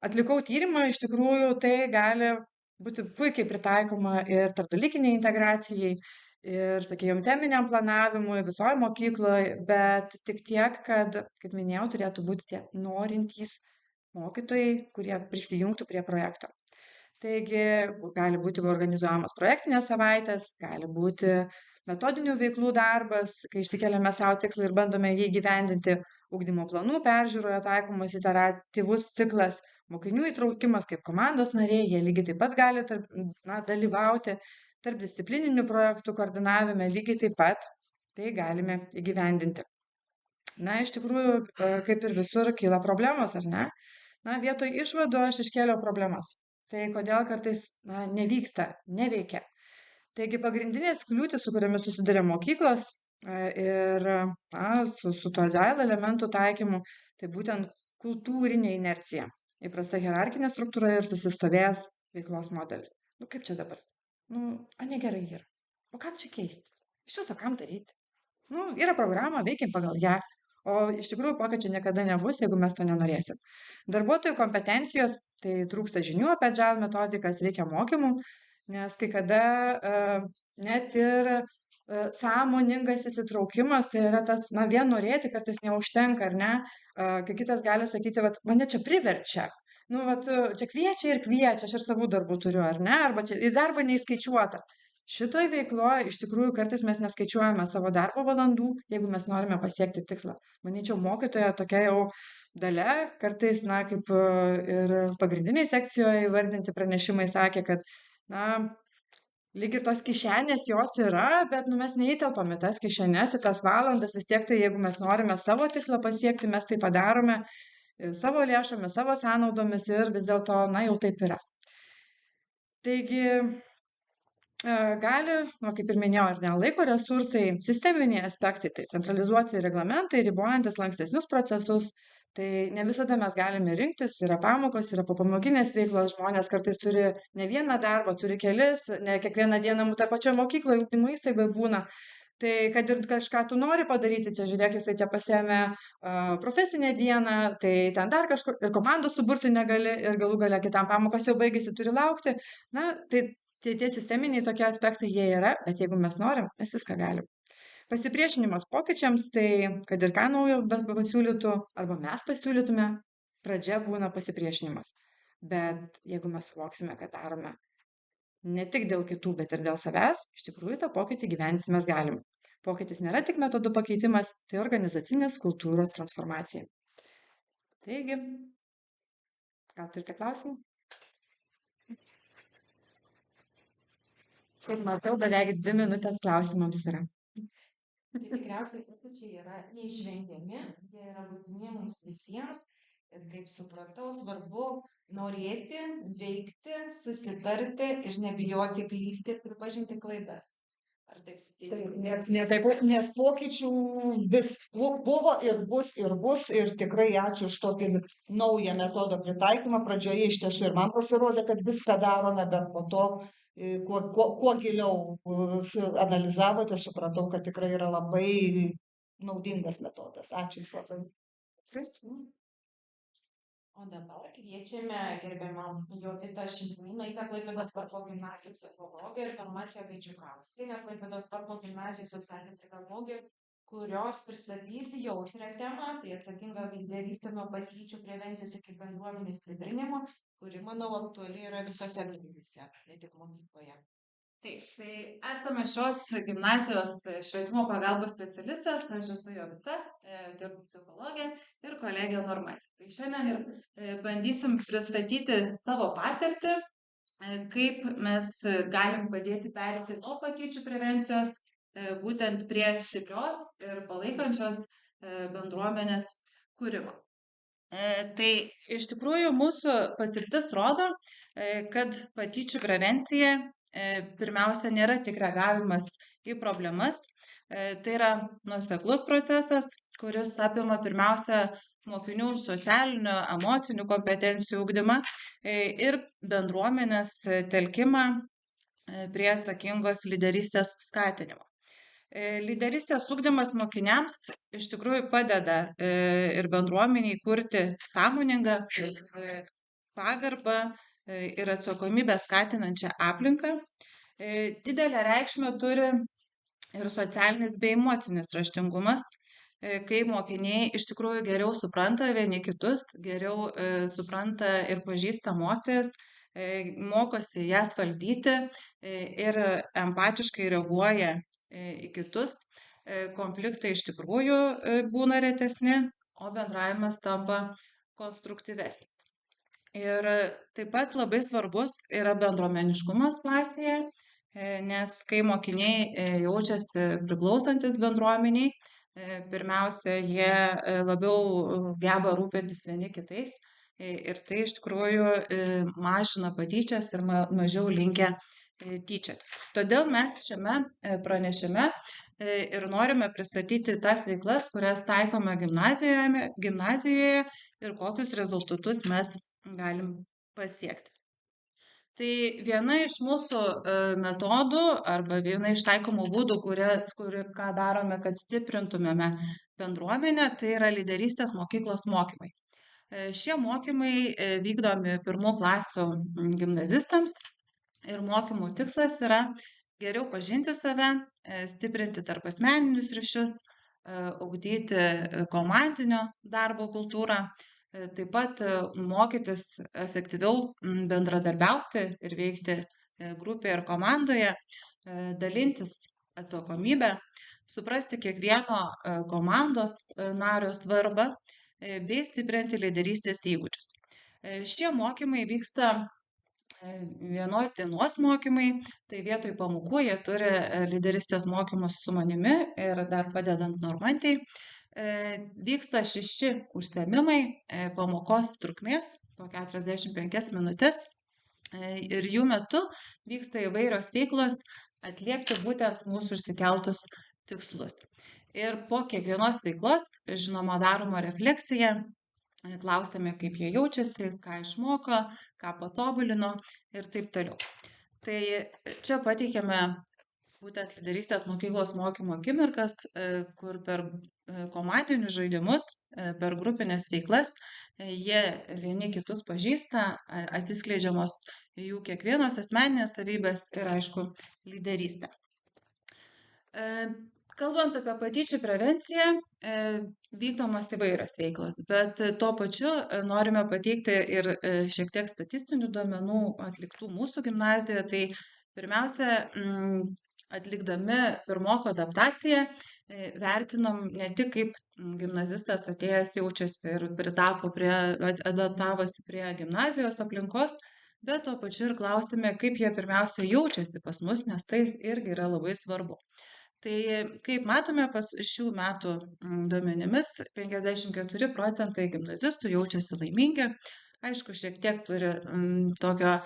atlikau tyrimą, iš tikrųjų tai gali būti puikiai pritaikoma ir tarpdalykiniai integracijai, ir, sakykime, teminiam planavimui visoje mokykloje, bet tik tiek, kad, kaip minėjau, turėtų būti tie norintys mokytojai, kurie prisijungtų prie projekto. Taigi, gali būti organizuojamos projektinės savaitės, gali būti metodinių veiklų darbas, kai išsikeliame savo tikslą ir bandome jį įgyvendinti, ugdymo planų peržiūroje taikomas iteratyvus ciklas, mokinių įtraukimas kaip komandos nariai, jie lygiai taip pat gali dalyvauti, tarpdisciplininių projektų koordinavime lygiai taip pat tai galime įgyvendinti. Iš tikrųjų, kaip ir visur, kyla problemos, ar ne? Vietoj išvadų aš iškėliau problemas. Tai kodėl kartais nevyksta, neveikia. Taigi pagrindinės kliūtys, su kuriamis susiduria mokyklos ir su tuo agile elementų taikymu, tai būtent kultūrinė inercija, įprasta hierarchinė struktūra ir susistovėjęs veiklos modelis. Nu kaip čia dabar? Nu, negerai yra. O kam čia keisti? Iš viso kam daryti? Nu, yra programa, veikim pagal ją. O iš tikrųjų pokyčių niekada nebus, jeigu mes to nenorėsim. Darbuotojų kompetencijos, tai trūksta žinių apie agile metodikas, reikia mokymų, nes kai kada net ir sąmoningas įsitraukimas, tai yra tas, vien norėti kartais neužtenka, ar ne? Kai kitas gali sakyti, vat, mane čia priverčia. Nu, vat, čia kviečia ir kviečia, aš ir savų darbų turiu, ar ne? Arba čia į darbą neįskaičiuota. Šitoj veikloje iš tikrųjų kartais mes neskaičiuojame savo darbo valandų, jeigu mes norime pasiekti tikslą. Manyčiau, mokytoja tokia jau dalia, kartais, kaip ir pagrindiniai sekcijoje įvardinti pranešimai sakė, kad, lyg ir tos kišenės jos yra, bet mes neįtelpame tas kišenės į tas valandas, vis tiek tai, jeigu mes norime savo tikslą pasiekti, mes tai padarome savo lėšomis, savo sąnaudomis ir vis dėlto, jau taip yra. Taigi, gali, kaip ir minėjau, ar ne, laiko resursai, sisteminiai aspektai, tai centralizuoti reglamentai, ribojantis lankstesnius procesus, tai ne visada mes galime rinktis, yra pamokos, yra popamokinės veiklos, žmonės kartais turi ne vieną darbą, turi kelis, ne kiekvieną dieną tą pačią mokyklą, ugdymo įstaigoje būna. Tai kad ir kažką tu nori padaryti, čia žiūrėk, jisai čia pasiėmė profesinę dieną, tai ten dar kažkur ir komandos suburti negali ir galų gale kitam pamokos jau baigėsi, turi laukti. Tai tie sisteminiai tokie aspektai jie yra, bet jeigu mes norim, mes viską galim. Pasipriešinimas pokyčiams, tai kad ir ką naujo pasiūlytų, arba mes pasiūlytume, pradžia būna pasipriešinimas. Bet jeigu mes suvoksime, kad darome ne tik dėl kitų, bet ir dėl savęs, iš tikrųjų tą pokytį gyventi mes galim. Pokytis nėra tik metodų pakeitimas, tai organizacinės kultūros transformacija. Taigi, gal turite klausimų? Kaip matau, beveik 2 minutės klausimams yra. Tai tikriausiai pokyčiai yra neišvengiami, jie yra būtini mums visiems ir kaip supratau, svarbu norėti, veikti, susitarti ir nebijoti klysti ir pripažinti klaidas. Ar taip teisingai? Nes pokyčių vis buvo ir bus ir tikrai ačiū už tokį naują metodo pritaikymą. Pradžioje iš tiesų ir man pasirodė, kad viską darome, bet po to, kuo giliau analizavote, supratau, kad tikrai yra labai naudingas metodas. Ačiū Jums labai. O dabar kviečiame gerbiamą Jovitą Šimkūnaitę, Klaipėdos Varpo gimnazijos psichologę ir Dalmatiją Gaidžiukauskienę, Klaipėdos Varpo gimnazijos socialinę pedagogę, kurios pristatys jautrią temą, tai atsakinga lyderystė nuo patyčių prevencijos iki bendruomenės stiprinimo, kuri, manau, aktuali yra visose galimybėse, ne tik mokykloje. Taip, tai esame šios gimnazijos švietimo pagalbos specialistas, aš esu Jovita, dirbu psichologė ir kolegė Normaitė. Tai šiandien bandysim pristatyti savo patirtį, kaip mes galim padėti pereiti nuo patyčių prevencijos būtent prie stiprios ir palaikančios bendruomenės kūrimo. Tai iš tikrųjų mūsų patirtis rodo, kad patyčių prevencija pirmiausia nėra tik reagavimas į problemas, tai yra nuoseklus procesas, kuris apima pirmiausia mokinių socialinių, emocinių kompetencijų ugdymą ir bendruomenės telkimą prie atsakingos lyderystės skatinimo. Lyderystės ugdymas mokiniams iš tikrųjų padeda ir bendruomeniai kurti sąmoningą pagarbą ir atsakomybę skatinančią aplinką. Didelę reikšmę turi ir socialinis bei emocinis raštingumas, kai mokiniai iš tikrųjų geriau supranta vieni kitus, geriau supranta ir pažįsta emocijas, mokosi jas valdyti ir empatiškai reaguoja į kitus. Konfliktai iš tikrųjų būna retesni, o bendravimas tampa konstruktyvesnis. Ir taip pat labai svarbus yra bendruomeniškumas klasėje, nes kai mokiniai jaučiasi priklausantis bendruomeniai, pirmiausia, jie labiau geba rūpintis vieni kitais ir tai iš tikrųjų mažina patyčias ir mažiau linkę tyčiotis. Todėl mes šiame pranešime ir norime pristatyti tas veiklas, kurias taikome gimnazijoje ir kokius rezultatus mes galim pasiekti. Tai viena iš mūsų metodų arba viena iš taikomų būdų, ką darome, kad stiprintumėme bendruomenę, tai yra lyderystės mokyklos mokymai. Šie mokymai vykdomi 1 klasių gimnazistams ir mokymų tikslas yra geriau pažinti save, stiprinti tarpasmeninius ryšius, ugdyti komandinio darbo kultūrą, taip pat mokytis efektyviau bendradarbiauti ir veikti grupėje ir komandoje, dalintis atsakomybę, suprasti kiekvieno komandos nario svarbą bei stiprinti lyderystės įgūdžius. Šie mokymai vyksta vienos dienos mokymai, tai vietoj pamokų jie turi lyderystės mokymus su manimi ir dar padedant Normantei. Vyksta 6 užsiėmimai pamokos trukmės po 45 minutės ir jų metu vyksta įvairios veiklos atliepti būtent mūsų išsikeltus tikslus. Ir po kiekvienos veiklos, žinoma, daroma refleksija, klausiame, kaip jie jaučiasi, ką išmoko, ką patobulino ir taip toliau. Tai čia pateikėme būtent lyderystės mokyklos mokymo akimirkas, kur per komandinius žaidimus, per grupinės veiklas, jie vieni kitus pažįsta, atsiskleidžiamos jų kiekvienos asmeninės savybės ir, aišku, lyderystė. Kalbant apie patyčių prevenciją, vykdomos įvairios veiklos, bet tuo pačiu norime pateikti ir šiek tiek statistinių duomenų atliktų mūsų gimnazijoje. Tai pirmiausia, atlikdami pirmoko adaptaciją, vertinam ne tik kaip gimnazistas atėjęs jaučiasi ir adaptavosi prie gimnazijos aplinkos, bet tuo pačiu ir klausime, kaip jie pirmiausia jaučiasi pas mus, nes tai irgi yra labai svarbu. Tai kaip matome, pas šių metų duomenimis 54% gimnazistų jaučiasi laimingi. Aišku, šiek tiek turi tokio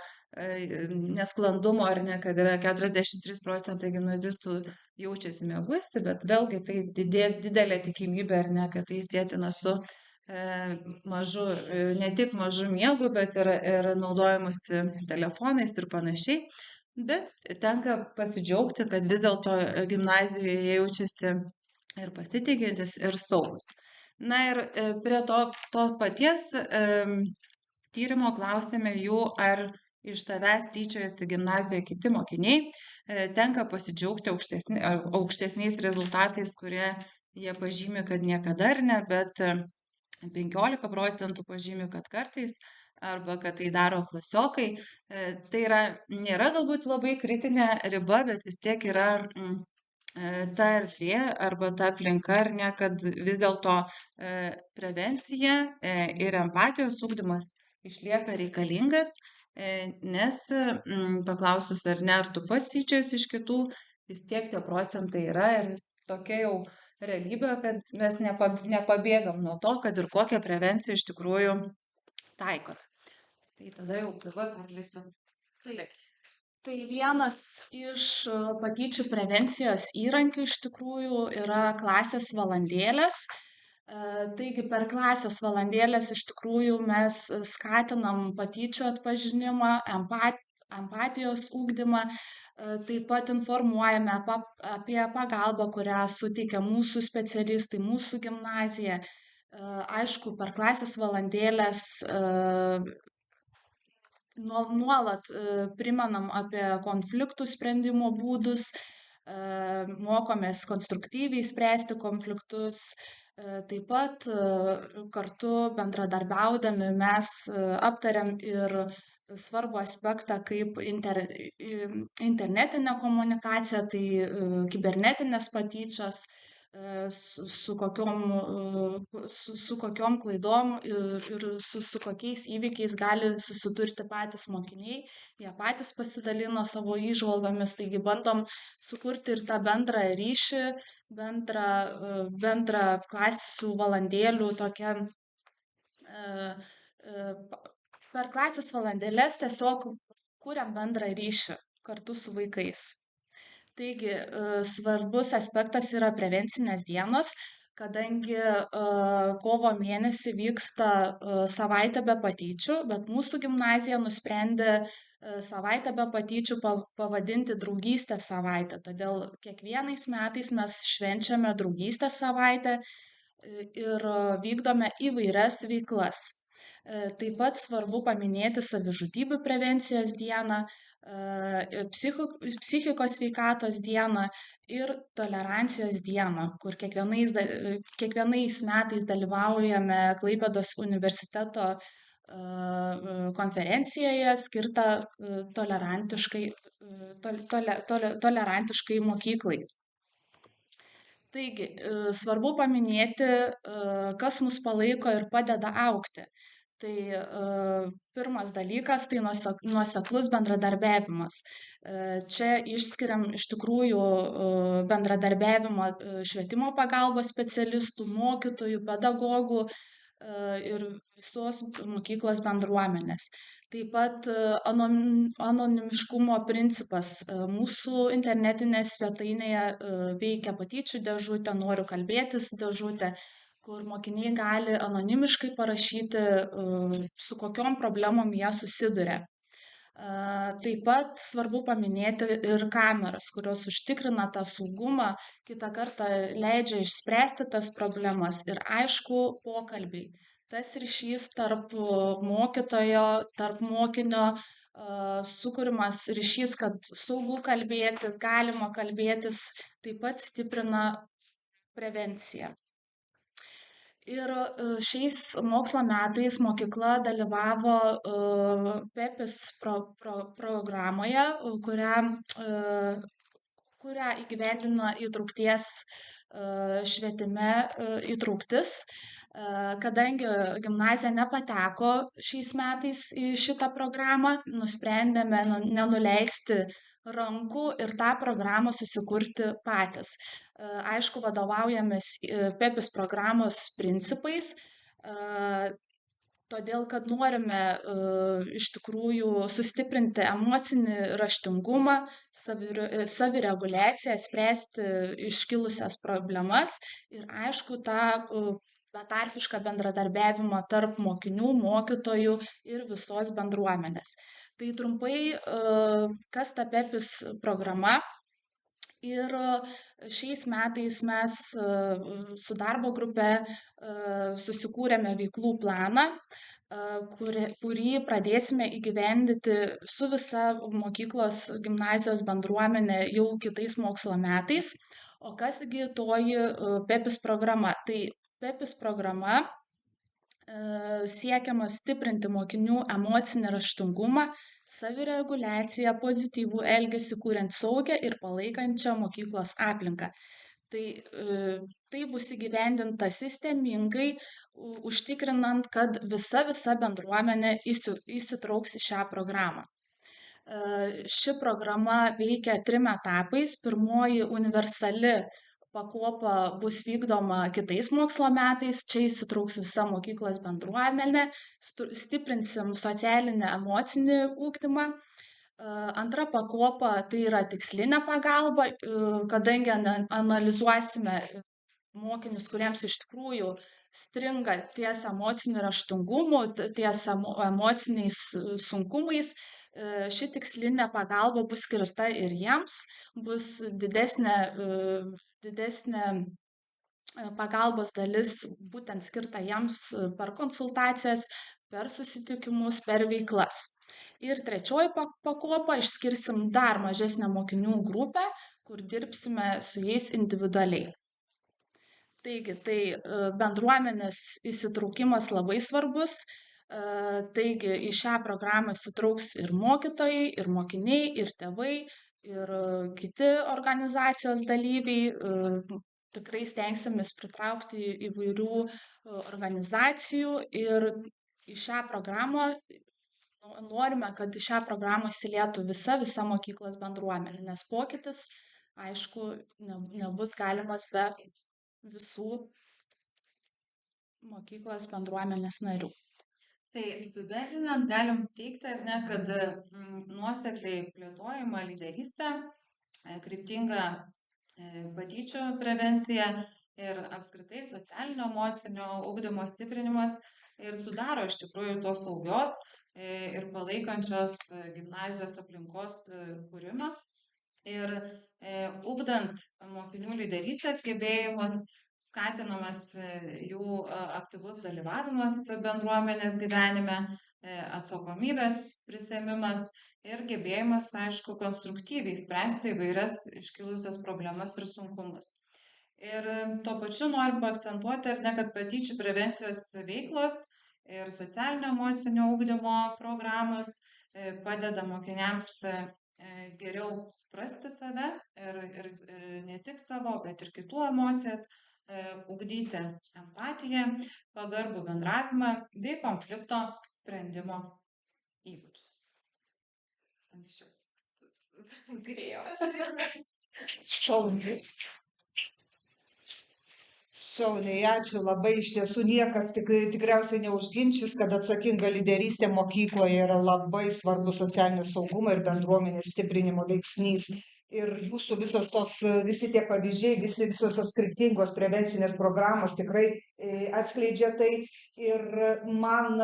nesklandumo, ar ne, kad yra 43% gimnazistų jaučiasi mieguisi, bet vėlgi tai didelė tikimybė, ar ne, kad tai sėtina su ne tik mažu miegu, bet ir naudojimusi telefonais ir panašiai. Bet tenka pasidžiaugti, kad vis dėlto gimnazijoje jaučiasi ir pasitikintis, ir saugus. Na ir prie to paties tyrimo klausėme jų, ar iš tavęs tyčiojasi gimnazijoje kiti mokiniai. Tenka pasidžiaugti aukštesniais rezultatais, kurie jie pažymi, kad niekada ar ne, bet 15% pažymi, kad kartais, arba kad tai daro klasiokai. Tai nėra galbūt labai kritinė riba, bet vis tiek yra ta erdvė arba ta aplinka, ar ne, kad vis dėlto prevencija ir empatijos ugdymas išlieka reikalingas, nes paklausus, ar ne, ar tu pats tyčiojies iš kitų, vis tiek tie procentai yra ir tokia jau realybė, kad mes nepabėgam nuo to, kad ir kokią prevenciją iš tikrųjų taikome. Tai tada jau dabar perleisiu. Tai vienas iš patyčių prevencijos įrankių iš tikrųjų yra klasės valandėlės. Taigi per klasės valandėlės iš tikrųjų mes skatinam patyčių atpažinimą, empatijos ugdymą, taip pat informuojame apie pagalbą, kurią suteikia mūsų specialistai, mūsų gimnazija. Aišku, per klasės valandėlės nuolat primenam apie konfliktų sprendimo būdus, mokomės konstruktyviai spręsti konfliktus. Taip pat kartu bendradarbiaudami mes aptariam ir svarbų aspektą kaip internetinė komunikacija, tai kibernetinės patyčios, su kokiom klaidom ir su kokiais įvykiais gali susidurti patys mokiniai. Jie patys pasidalino savo įžvalgomis, taigi bandom sukurti ir tą bendrą ryšį, bendrą klasių valandėlių tokią. Per klasės valandėlės tiesiog kuriam bendrą ryšį kartu su vaikais. Taigi, svarbus aspektas yra prevencinės dienos, kadangi kovo mėnesį vyksta savaitė be patyčių, bet mūsų gimnazija nusprendė savaitę be patyčių pavadinti draugystės savaitę. Todėl kiekvienais metais mes švenčiame draugystės savaitę ir vykdome įvairias veiklas. Taip pat svarbu paminėti savižudybių prevencijos dieną, psichikos sveikatos dieną ir tolerancijos dieną, kur kiekvienais metais dalyvaujame Klaipėdos universiteto konferencijoje skirtą tolerantiškai mokyklai. Taigi, svarbu paminėti, kas mus palaiko ir padeda augti. Tai pirmas dalykas tai nuoseklus bendradarbiavimas. Čia išskiriam iš tikrųjų bendradarbiavimą švietimo pagalbos specialistų, mokytojų, pedagogų ir visos mokyklos bendruomenės. Taip pat anonimiškumo principas. Mūsų internetinėje svetainėje veikia patyčių dėžutė, noriu kalbėtis dėžutė, kur mokiniai gali anonimiškai parašyti, su kokiom problemom jie susiduria. Taip pat svarbu paminėti ir kameras, kurios užtikrina tą saugumą, kitą kartą leidžia išspręsti tas problemas ir aišku pokalbiai. Tas ryšys tarp mokytojo, tarp mokinio, sukūrimas ryšys, kad saugu kalbėtis, galima kalbėtis, taip pat stiprina prevenciją. Ir šiais mokslo metais mokykla dalyvavo PEPIS programoje, kurią įgyvendina įtraukties švietime įtrauktis. Kadangi gimnazija nepateko šiais metais į šitą programą, nusprendėme nenuleisti rankų ir tą programą susikurti patys. Aišku, vadovaujamės PEPIS programos principais, todėl kad norime iš tikrųjų sustiprinti emocinį raštingumą, savireguliaciją, spręsti iškilusias problemas ir aišku tą betarpišką bendradarbiavimą tarp mokinių, mokytojų ir visos bendruomenės. Tai trumpai, kas ta PEPIS programa. Ir šiais metais mes su darbo grupe susikūrėme veiklų planą, kurį pradėsime įgyvendinti su visa mokyklos gimnazijos bendruomenė jau kitais mokslo metais. O kasgi toji PEPIS programa? Tai PEPIS programa siekiama stiprinti mokinių emocinį raštingumą, savireguliaciją, pozityvų elgesį, kuriant saugią ir palaikančią mokyklos aplinką. Tai bus įgyvendinta sistemingai, užtikrinant, kad visa bendruomenė įsitrauks į šią programą. Ši programa veikia 3 etapais. Pirmoji universali pakopa bus vykdoma kitais mokslo metais, čia įsitrauks visa mokyklos bendruomenė, stiprinsim socialinį emocinį ugdymą. Antra pakopa tai yra tikslinė pagalba, kadangi analizuosime mokinius, kuriems iš tikrųjų stringa ties emociniu raštingumu, ties emociniais sunkumais. Ši tikslinė pagalba bus skirta ir jiems, bus didesnė pagalbos dalis būtent skirta jiems per konsultacijas, per susitikimus, per veiklas. Ir trečioji pakopa išskirsim dar mažesnę mokinių grupę, kur dirbsime su jais individualiai. Taigi, bendruomenės įsitraukimas labai svarbus. Taigi, į šią programą įsitrauks ir mokytojai, ir mokiniai, ir tėvai, ir kiti organizacijos dalyviai. Tikrai stengsimės pritraukti įvairių organizacijų ir į šią programą norime, kad į šią programą įsilietų visa mokyklos bendruomenė, nes pokytis, aišku, nebus galimas be visų mokyklos bendruomenės narių. Tai apibendrinant galim teigti, ar ne, kad nuosekliai plėtojama lyderystė, kryptinga patyčių prevencija ir apskritai socialinio emocinio ugdymo stiprinimas ir sudaro iš tikrųjų tos saugios ir palaikančios gimnazijos aplinkos kūrimą. Ir ugdant mokinių lyderystės gebėjimus, skatinamas jų aktyvus dalyvavimas bendruomenės gyvenime, atsakomybės prisėmimas ir gebėjimas, aišku, konstruktyviai spręsti įvairias iškilusias problemas ir sunkumus. Ir tuo pačiu noriu paakcentuoti, ar ne, kad patyčių prevencijos veiklos ir socialinio emocinio ugdymo programos padeda mokiniams geriau suprasti save ir ne tik savo, bet ir kitų emocijas, ugdyti empatiją, pagarbų bendravimą bei konflikto sprendimo įgūdžius. Anksčiau Šauniai. Šauniai, ačiū labai. Iš tiesų niekas tikriausiai neužginčys, kad atsakinga lyderystė mokykloje yra labai svarbus socialinio saugumo ir bendruomenės stiprinimo veiksnys. Ir jūsų visi tie pavyzdžiai, visos tos skirtingos prevencinės programos tikrai atskleidžia tai. Ir man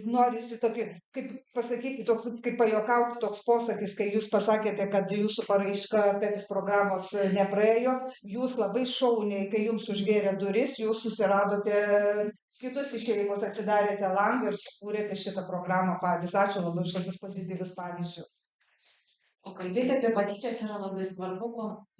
norisi tokį, kaip pasakyti, toks, kaip pajuokauti toks posakis, kai jūs pasakėte, kad jūsų paraiška PEPIS programos nepraėjo, jūs labai šauniai, kai jums užvėrė duris, jūs susiradote kitus išėjimus, atsidarėte langą ir sukūrėte šitą programą patys. Ačiū labai už tokius pozityvius pavyzdžius. O kalbėti apie patyčias yra labai svarbu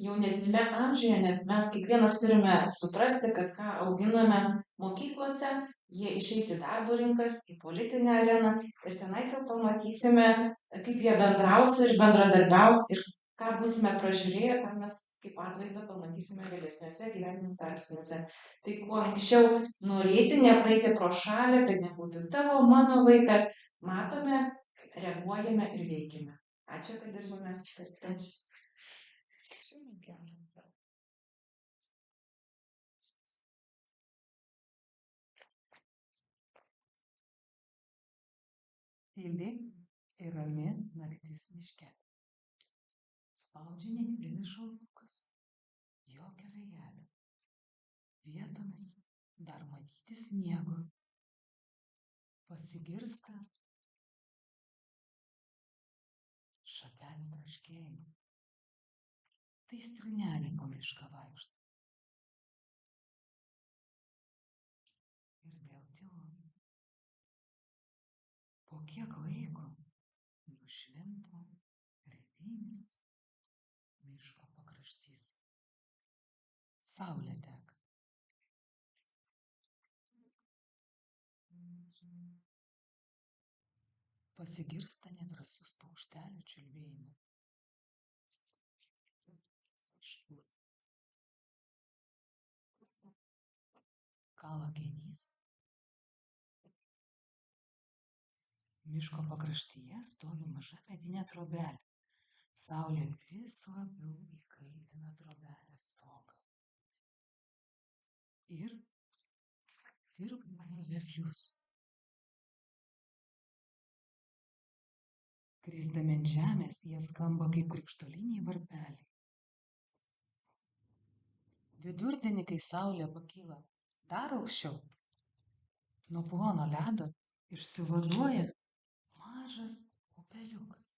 jaunesnėme amžiuje, nes mes kiekvienas turime suprasti, kad ką auginame mokyklose, jie išeis į darbo rinkas, į politinę areną ir tenais jau pamatysime, kaip jie bendraus ir bendradarbiaus ir ką būsime pražiūrėję, tą mes kaip atvaizdą pamatysime vėlesniuose gyvenimo tarpsniuose. Tai kuo anksčiau norėti, nepraeiti pro šalį, kad nebūtų tavo, mano vaikas, matome, reaguojame ir veikime. Ačiū, kad dirbame šitas sprendžias. Tyli ir rami naktis miške. Spaudžia nedidelis šaltukas. Jokio vėjelio. Vietomis dar matyti sniego. Pasigirsta šakelių braškėjimą. Tai strūneliai po mišką vaikšto. Ir vėl tylu. Po kiek laiko nušvinta rytinis miško pakraštys. Saulė teka. Pasigirsta nedrąsus paukštelių čiulbėjimas. Kala genys. Miško pakraštyje stovi maža medinė trobelė. Saulė vis labiau įkaitina trobelės stogą. Ir tirpina vėflius. Krisdami ant žemės, jie skamba kaip krikštoliniai varpeliai. Vidurdienį, kai saulė pakyla dar aukščiau, nuo plono ledo išsivaduoja mažas upeliukas.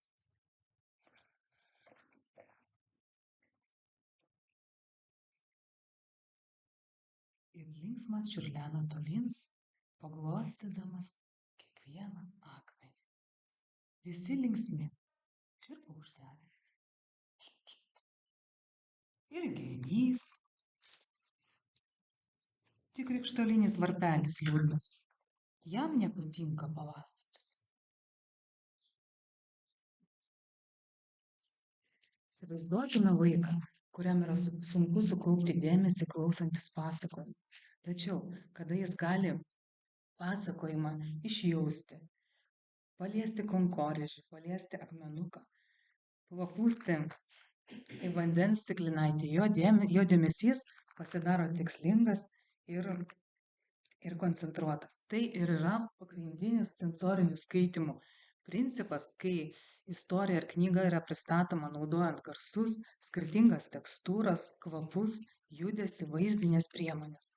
Ir linksmas čiurlena tolyn, paglostydamas kiekvieną akmenį. Visi linksmi ir paukšteliai. Ir genys. Tik krikštolinis varpelis liūdnas. Jam nepatinka pavasaris. Įsivaizduokime vaiką, kuriam yra sunku sukaupti dėmesį klausantis pasakojimą. Tačiau, kada jis gali pasakojimą išjausti, paliesti kankorėžį, paliesti akmenuką, papūsti į vandens stiklinaitį, jo dėmesys pasidaro tikslingas ir ir koncentruotas. Tai ir yra pagrindinis sensorinių skaitimų principas, kai istorija ar knyga yra pristatoma naudojant garsus, skirtingas tekstūras, kvapus, judesį, vaizdinės priemonės.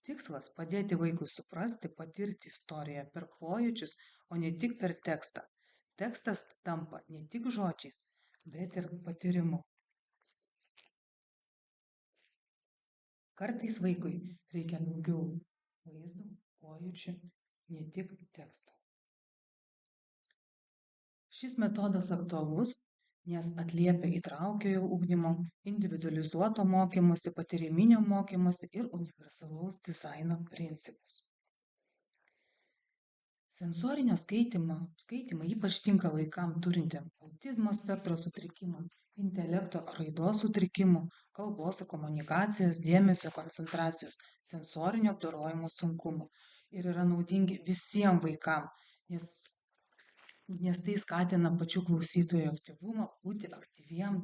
Tikslas - padėti vaikui suprasti, patirti istoriją per pojūčius, o ne tik per tekstą. Tekstas tampa ne tik žodžiais, bet ir patyrimu. Kartais vaikui reikia daugiau vaizdų, pojūčių, ne tik teksto. Šis metodas aktualus, nes atliepia įtraukiojo ugdymo, individualizuoto mokymosi, patyriminio mokymosi ir universalaus dizaino principus. Sensorinio skaitymai ypač tinka vaikams turintiem autizmo spektro sutrikimą, intelekto raidos sutrikimų, kalbos ir komunikacijos, dėmesio koncentracijos, sensorinio apdorojimo sunkumų. Ir yra naudingi visiems vaikams, nes tai skatina pačių klausytojų aktyvumą, būti aktyviem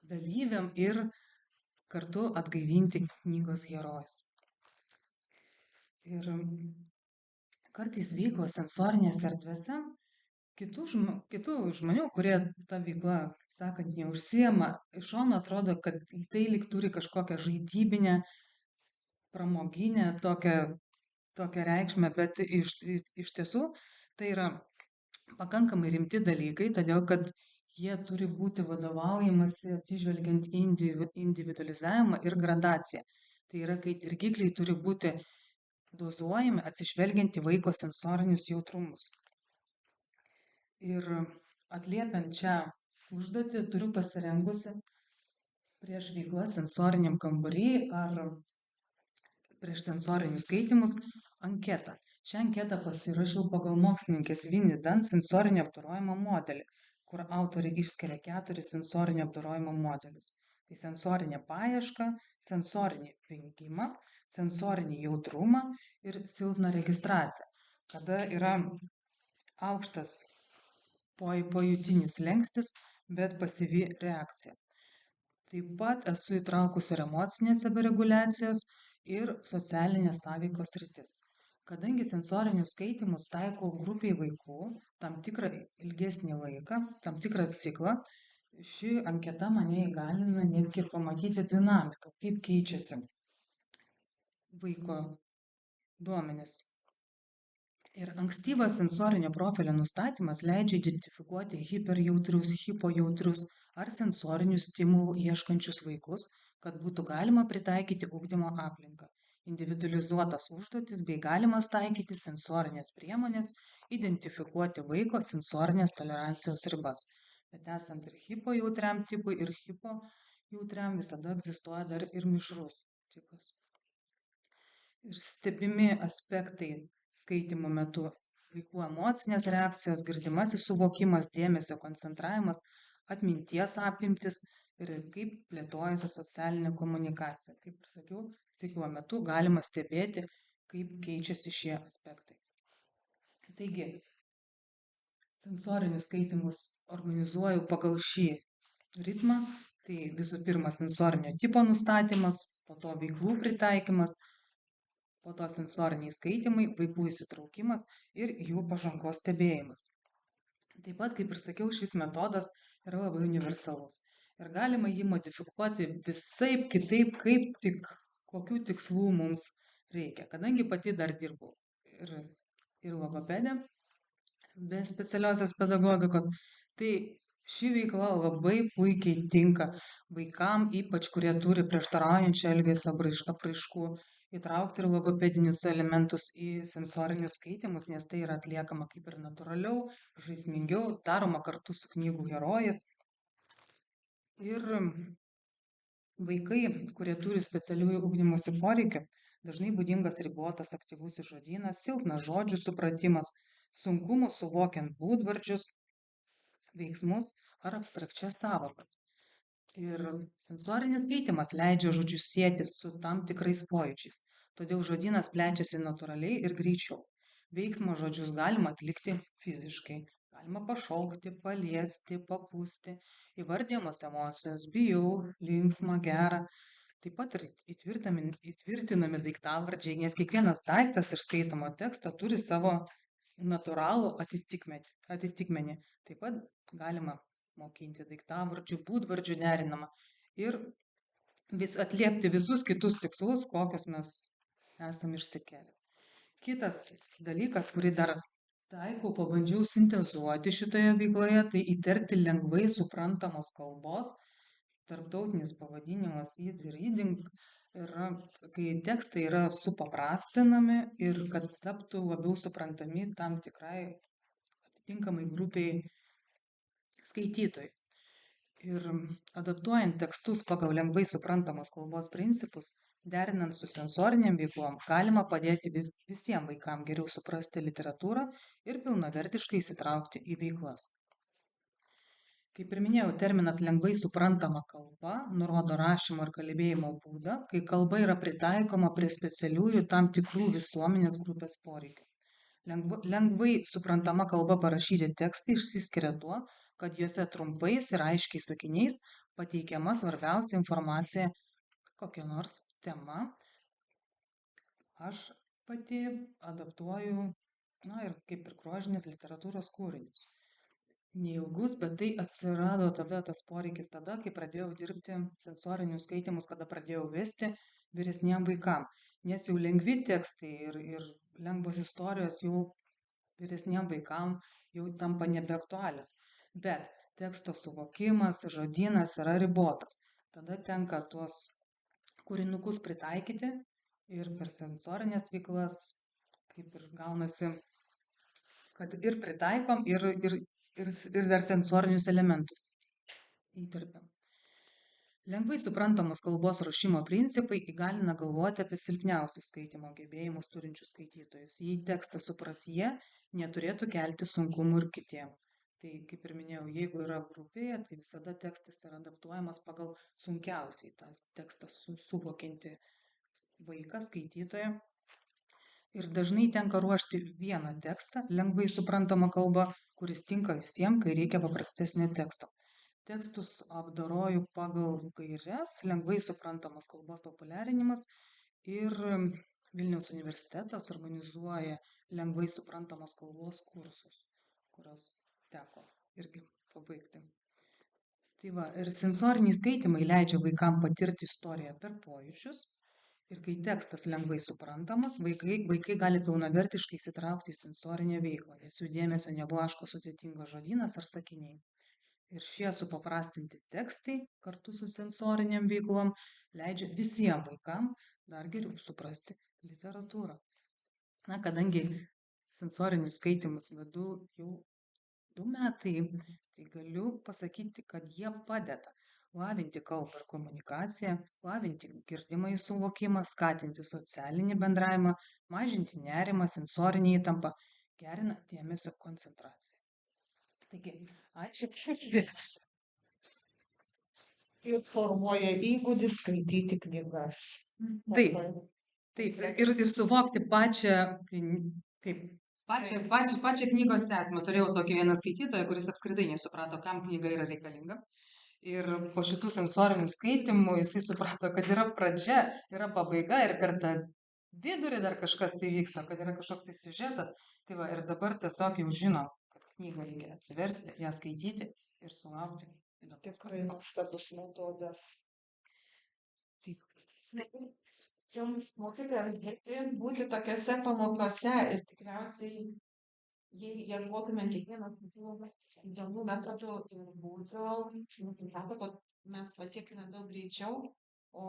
dalyviam ir kartu atgaivinti knygos herojus. Ir kartais veiklos sensorinėse erdvėse kitų žmonių, kurie tą veiklą, kaip sakant, neužsiema, iš šono atrodo, kad tai lyg turi kažkokią žaidybinę, pramoginę tokią reikšmę, bet iš tiesų tai yra pakankamai rimti dalykai, todėl kad jie turi būti vadovaujamasi atsižvelgiant į individualizavimą ir gradaciją. Tai yra, kai dirgikliai turi būti dozuojami atsižvelgiant į vaiko sensorinius jautrumus. Ir atliepiant šią užduotį turiu pasirengusi prieš veiklą sensoriniam kambarį ar prieš sensorinius skaitymus anketą. Šią anketą pasirašiau pagal mokslininkės Winnie Dunn sensorinio apdorojimo modelį, kur autoriai išskiria 4 sensorinio apdorojimo modelius. Tai sensorinė paieška, sensorinį vengimą, sensorinį jautrumą ir silpną registraciją, kada yra aukštas pojūtinis slenkstis, bet pasyvi reakcija. Taip pat esu įtraukusi ir emocinės savireguliacijos ir socialinės sąveikos sritis. Kadangi sensorinius skaitymus taikau grupiai vaikų, tam tikrą ilgesnį laiką, tam tikrą ciklą, ši anketa mane įgalina netgi pamatyti dinamiką, kaip keičiasi vaiko duomenys. Ir ankstyvas sensorinio profilio nustatymas leidžia identifikuoti hiperjautrius, hipojautrius ar sensorinių stimulų ieškančius vaikus, kad būtų galima pritaikyti ugdymo aplinką, individualizuotas užduotis bei galimas taikyti sensorinės priemonės, identifikuoti vaiko sensorinės tolerancijos ribas. Bet esant ir hipojautriam tipui, ir hipojautriam visada egzistuoja dar ir mišrus tipas. Ir stebimi aspektai skaitymų metu - vaikų emocinės reakcijos, girdimasis suvokimas, dėmesio koncentravimas, atminties apimtis ir kaip plėtojasi socialinė komunikacija. Kaip ir sakiau, ciklo metu galima stebėti, kaip keičiasi šie aspektai. Taigi, sensorinius skaitymus organizuoju pagal šį ritmą. Tai visų pirma sensorinio tipo nustatymas, po to veiklų pritaikymas, po to sensoriniai skaitymai, vaikų įsitraukimas ir jų pažangos stebėjimas. Taip pat, kaip ir sakiau, šis metodas yra labai universalus ir galima jį modifikuoti visaip kitaip, kaip tik kokių tikslų mums reikia. Kadangi pati dar dirbu ir logopedė, be specialiosios pedagogikos, tai ši veikla labai puikiai tinka vaikam, ypač kurie turi prieštaraujančią elgesio apraiškų, įtraukti ir logopedinius elementus į sensorinius skaitymus, nes tai yra atliekama kaip ir natūraliau, žaismingiau, daroma kartu su knygų herojais. Ir vaikai, kurie turi specialiųjų ugdymosi poreikių, dažnai būdingas ribotas aktyvusis žodynas, silpnas žodžių supratimas, sunkumų suvokiant būdvardžius, veiksmus ar abstrakčias sąvokas. Ir sensorinis skaitymas leidžia žodžius sieti su tam tikrais pojūčiais, todėl žodynas plečiasi natūraliai ir greičiau. Veiksmo žodžius galima atlikti fiziškai, galima pašaukti, paliesti, papūsti, įvardijamos emocijos - bijau, linksma, gera. Taip pat ir įtvirtinami daiktavardžiai, nes kiekvienas daiktas iš skaitomo teksto turi savo natūralų atitikmenį. Taip pat galima mokinti daiktavardžių, būdvardžių derinamą ir atliepti visus kitus tikslus, kokius mes esam išsikėlę. Kitas dalykas, kurį dar taikau, pabandžiau sintezuoti šitoje veikloje, tai įterpti lengvai suprantamos kalbos. Tarptautinis pavadinimas easy reading yra, kai tekstai yra supaprastinami ir kad taptų labiau suprantami tam tikrai atitinkamai grupiai skaitytojų. Ir adaptuojant tekstus pagal lengvai suprantamos kalbos principus, derinant su sensoriniam veiklom, galima padėti visiems vaikams geriau suprasti literatūrą ir pilnavertiškai įsitraukti į veiklas. Kaip ir minėjau, terminas lengvai suprantama kalba nurodo rašymo ir kalbėjimo būdą, kai kalba yra pritaikoma prie specialiųjų tam tikrų visuomenės grupės poreikių. Lengvai suprantama kalba parašyti tekstai išsiskiria tuo, kad juose trumpais ir aiškiais sakiniais pateikiama svarbiausia informacija kokia nors tema. Aš pati adaptuoju, ir kaip ir grožinės literatūros kūrinius. Neilgus, bet tai atsirado tada tas poreikis tada, kai pradėjau dirbti sensorinius skaitimus, kada pradėjau vesti vyresniem vaikam. Nes jau lengvi tekstai ir lengvos istorijos jau vyresniem vaikam jau tampa nebeaktualios. Bet teksto suvokimas, žodynas yra ribotas. Tada tenka tuos kūrinukus pritaikyti ir per sensorinės veiklas kaip ir gaunasi, kad ir pritaikom ir dar sensorinius elementus įterpiam. Lengvai suprantamos kalbos ruošimo principai įgalina galvoti apie silpniausius skaitymo gebėjimus turinčius skaitytojus. Jei tekstą supras jie, neturėtų kelti sunkumų ir kitiems. Tai, kaip ir minėjau, jeigu yra grupėje, tai visada tekstas yra adaptuojamas pagal sunkiausiai tą tekstą suvokiantį vaiką, skaitytoją. Ir dažnai tenka ruošti vieną tekstą, lengvai suprantamą kalbą, kuris tinka visiems, kai reikia paprastesnio teksto. Tekstus apdoroju pagal gaires, lengvai suprantamos kalbos populiarinimas ir Vilniaus universitetas organizuoja lengvai suprantamos kalbos kursus, kurios teko irgi pabaigti. Tai va, ir sensoriniai skaitimai leidžia vaikams patirti istoriją per pojūčius. Ir kai tekstas lengvai suprantamas, vaikai gali pilnavertiškai įsitraukti į sensorinę veiklą, nes jų dėmesio neblaško sudėtingas žodynas ar sakiniai. Ir šie supaprastinti tekstai kartu su sensoriniam veiklom leidžia visiems vaikams dar geriau suprasti literatūrą. Kadangi sensorinius skaitimus vedu jau 2 metai, tai galiu pasakyti, kad jie padeda lavinti kalbą ir komunikaciją, lavinti girdimą į suvokimą, skatinti socialinį bendravimą, mažinti nerimą, sensorinį įtampą, gerina dėmesio koncentraciją. Taigi, ačiū. Ir formuoja įgūdį skaityti knygas. Taip, ir suvokti pačią knygos esmę. Turėjau tokį vieną skaitytoją, kuris apskritai nesuprato, kam knyga yra reikalinga. Ir po šitų sensorinių skaitimų jisai suprato, kad yra pradžia, yra pabaiga ir per tą vidurį dar kažkas tai vyksta, kad yra kažkoks tai siužetas. Tai va, ir dabar tiesiog jau žinom, kad knygą reikia atsiversti, ją skaityti ir sulaukti. Tikrai nuostabus metodas. Jums mokytojams būti tokiose pamokose ir tikriausiai jei ieškotume kiekvieną įdomių metodų ir būdų, kad mes pasiektume daug greičiau. O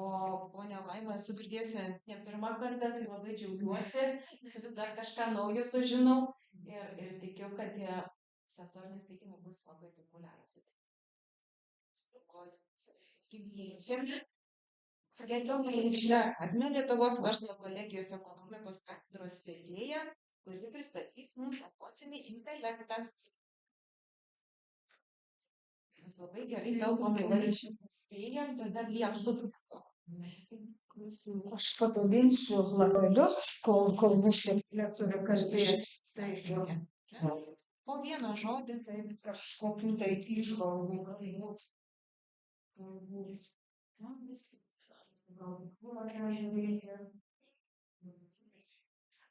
ponia Laima, esu girdėjusi ne pirmą kartą, tai labai džiaugiuosi, dar kažką naujo sužinau ir tikiu, kad tie sensoriniai skaitimai bus labai populiarūs. Gerbiama Ingrida Azmė, Lietuvos verslo kolegijos ekonomikos katedros vedėja, kuri pristatys mums emocinį intelektą. Mes labai gerai kalbame ir spėjam, tada liepsų. Aš padalinsiu lapelius, kol mūsų lektorė kalbės. Po vieną žodį, tai kažkokių tai įžvalgų.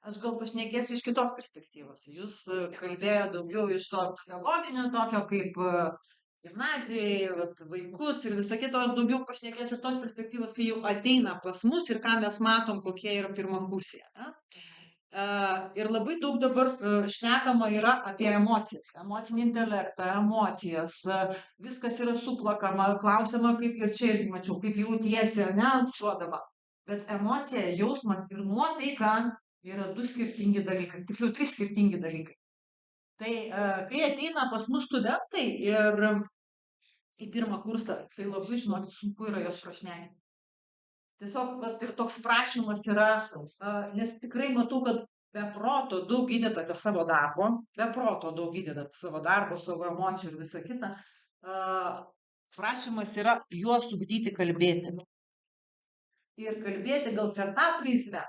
Aš gal pašnekėsiu iš kitos perspektyvos. Jūs kalbėjo daugiau iš to pedagoginio tokio, kaip gimnazijoje, vat, vaikus ir visa kita, aš daugiau pašnekėsiu iš tos perspektyvos, kai jau ateina pas mus ir ką mes matom, kokie yra pirmakursėje. Ir labai daug dabar šnekama yra apie emocijas, emocinį intelektą, emocijas, viskas yra suplakama, klausiama, kaip ir čia irgi mačiau, kaip jautiesi, ne, duodama. Bet emocija, jausmas ir nuotaika yra du skirtingi dalykai, tiksliau 3 skirtingi dalykai. Tai kai ateina pas mus studentai ir į pirmą kursą, tai labai, žinokit, sunku yra jos prašnekinti. Tiesiog vat, ir toks prašymas yra, nes tikrai matau, kad be proto daug įdedate savo darbo, savo emocijų ir visa kita. Prašymas yra juos ugdyti kalbėti. Ir kalbėti gal per tą prizmę,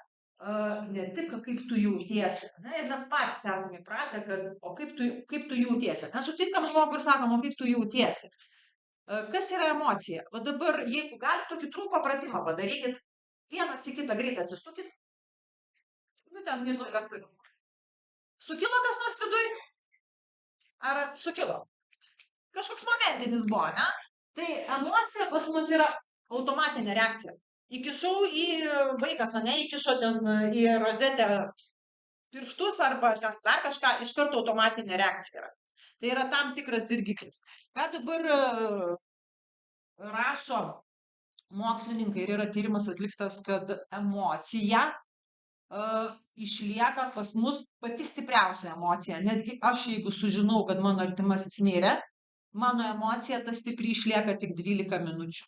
ne tik kaip tu jautiesi. Na ir mes patys esame įpratę, kad o kaip tu jautiesi. Nesutinkam žmogų ir sakom, o kaip tu jautiesi. Kas yra emocija? Va dabar, jeigu galite tokį trumpą pratimą padarykit, vienas į kitą greitai atsisukit. Nu ten, nežinau, kas tai. Sukilo kas nors viduj? Ar sukilo? Kažkoks momentinis buvo, ne? Tai emocija pas mus yra automatinė reakcija. Įkišau į vaikas, ne, įkišo ten į rozetę pirštus arba ten dar kažką, iš karto automatinė reakcija yra. Tai yra tam tikras dirgiklis. Ką dabar rašo mokslininkai ir yra tyrimas atliktas, kad emocija išlieka pas mus pati stipriausia emocija. Netgi aš, jeigu sužinau, kad mano artimasis mirė, mano emocija ta stipri išlieka tik 12 minučių.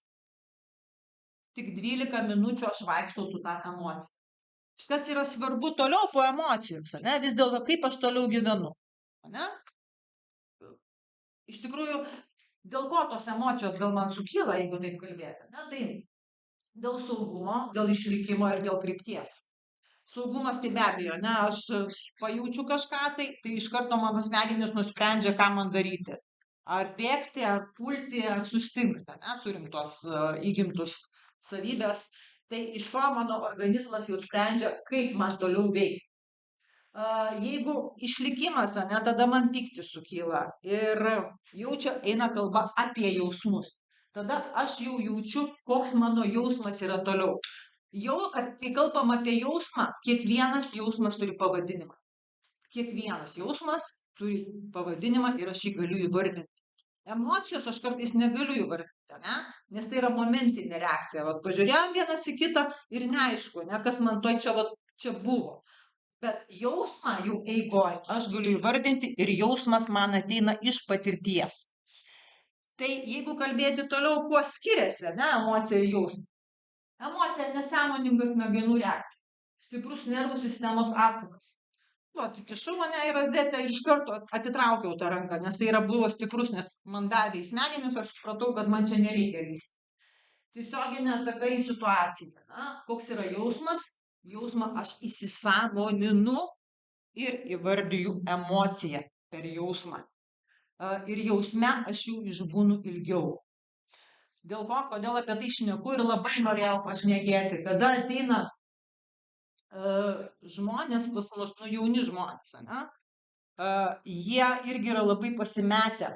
Tik 12 minučių aš vaikštau su tą emociją. Kas yra svarbu toliau po emocijos, ne? Vis dėlto kaip aš toliau gyvenu. Ne? Iš tikrųjų, dėl ko tos emocijos gal man sukyla, jeigu taip kalbėti, ne? Tai dėl saugumo, dėl išlikimo ir dėl krypties. Saugumas tai be abejo, ne, aš pajaučiu kažką, tai iš karto mano smegenys nusprendžia, ką man daryti. Ar bėgti, ar pulti, ar sustingti, ne, turim tos įgimtus savybės. Tai iš ko mano organizmas jau sprendžia, kaip man toliau veikti. Jeigu išlikimas, ne, tada man pyktis sukyla ir jau čia eina kalba apie jausmus. Tada aš jau jaučiu, koks mano jausmas yra toliau. Jau, kai kalbam apie jausmą, kiekvienas jausmas turi pavadinimą. Kiekvienas jausmas turi pavadinimą ir aš jį galiu įvardinti. Emocijos aš kartais negaliu įvardinti, ne? Nes tai yra momentinė reakcija. Vat pažiūrėjom vienas į kitą ir neaišku, ne, kas man čia buvo. Bet jausmą jau eigoj aš galiu įvardinti ir jausmas man ateina iš patirties. Tai jeigu kalbėti toliau, kuo skiriasi, ne, emocija ir jausmas. Emocija nesąmoningas smegenų reakcija. Stiprus nervų sistemos atsakas. Įkišau mane į rozetę ir iš karto atitraukiau tą ranką, nes tai yra buvo stiprus, nes man davė į smegenis, aš supratau, kad man čia nereikia lysti. Tiesioginė ataka į situaciją. Na, koks yra jausmas? Jausmą aš įsisąmoninu ir įvardyju emociją per jausmą. Ir jausme aš jau išbūnu ilgiau. Dėl ko, kodėl apie tai šneku ir labai norėjau pašnekėti, kada ateina žmonės pas mus, nu jauni žmonės, ne? Jie irgi yra labai pasimetę.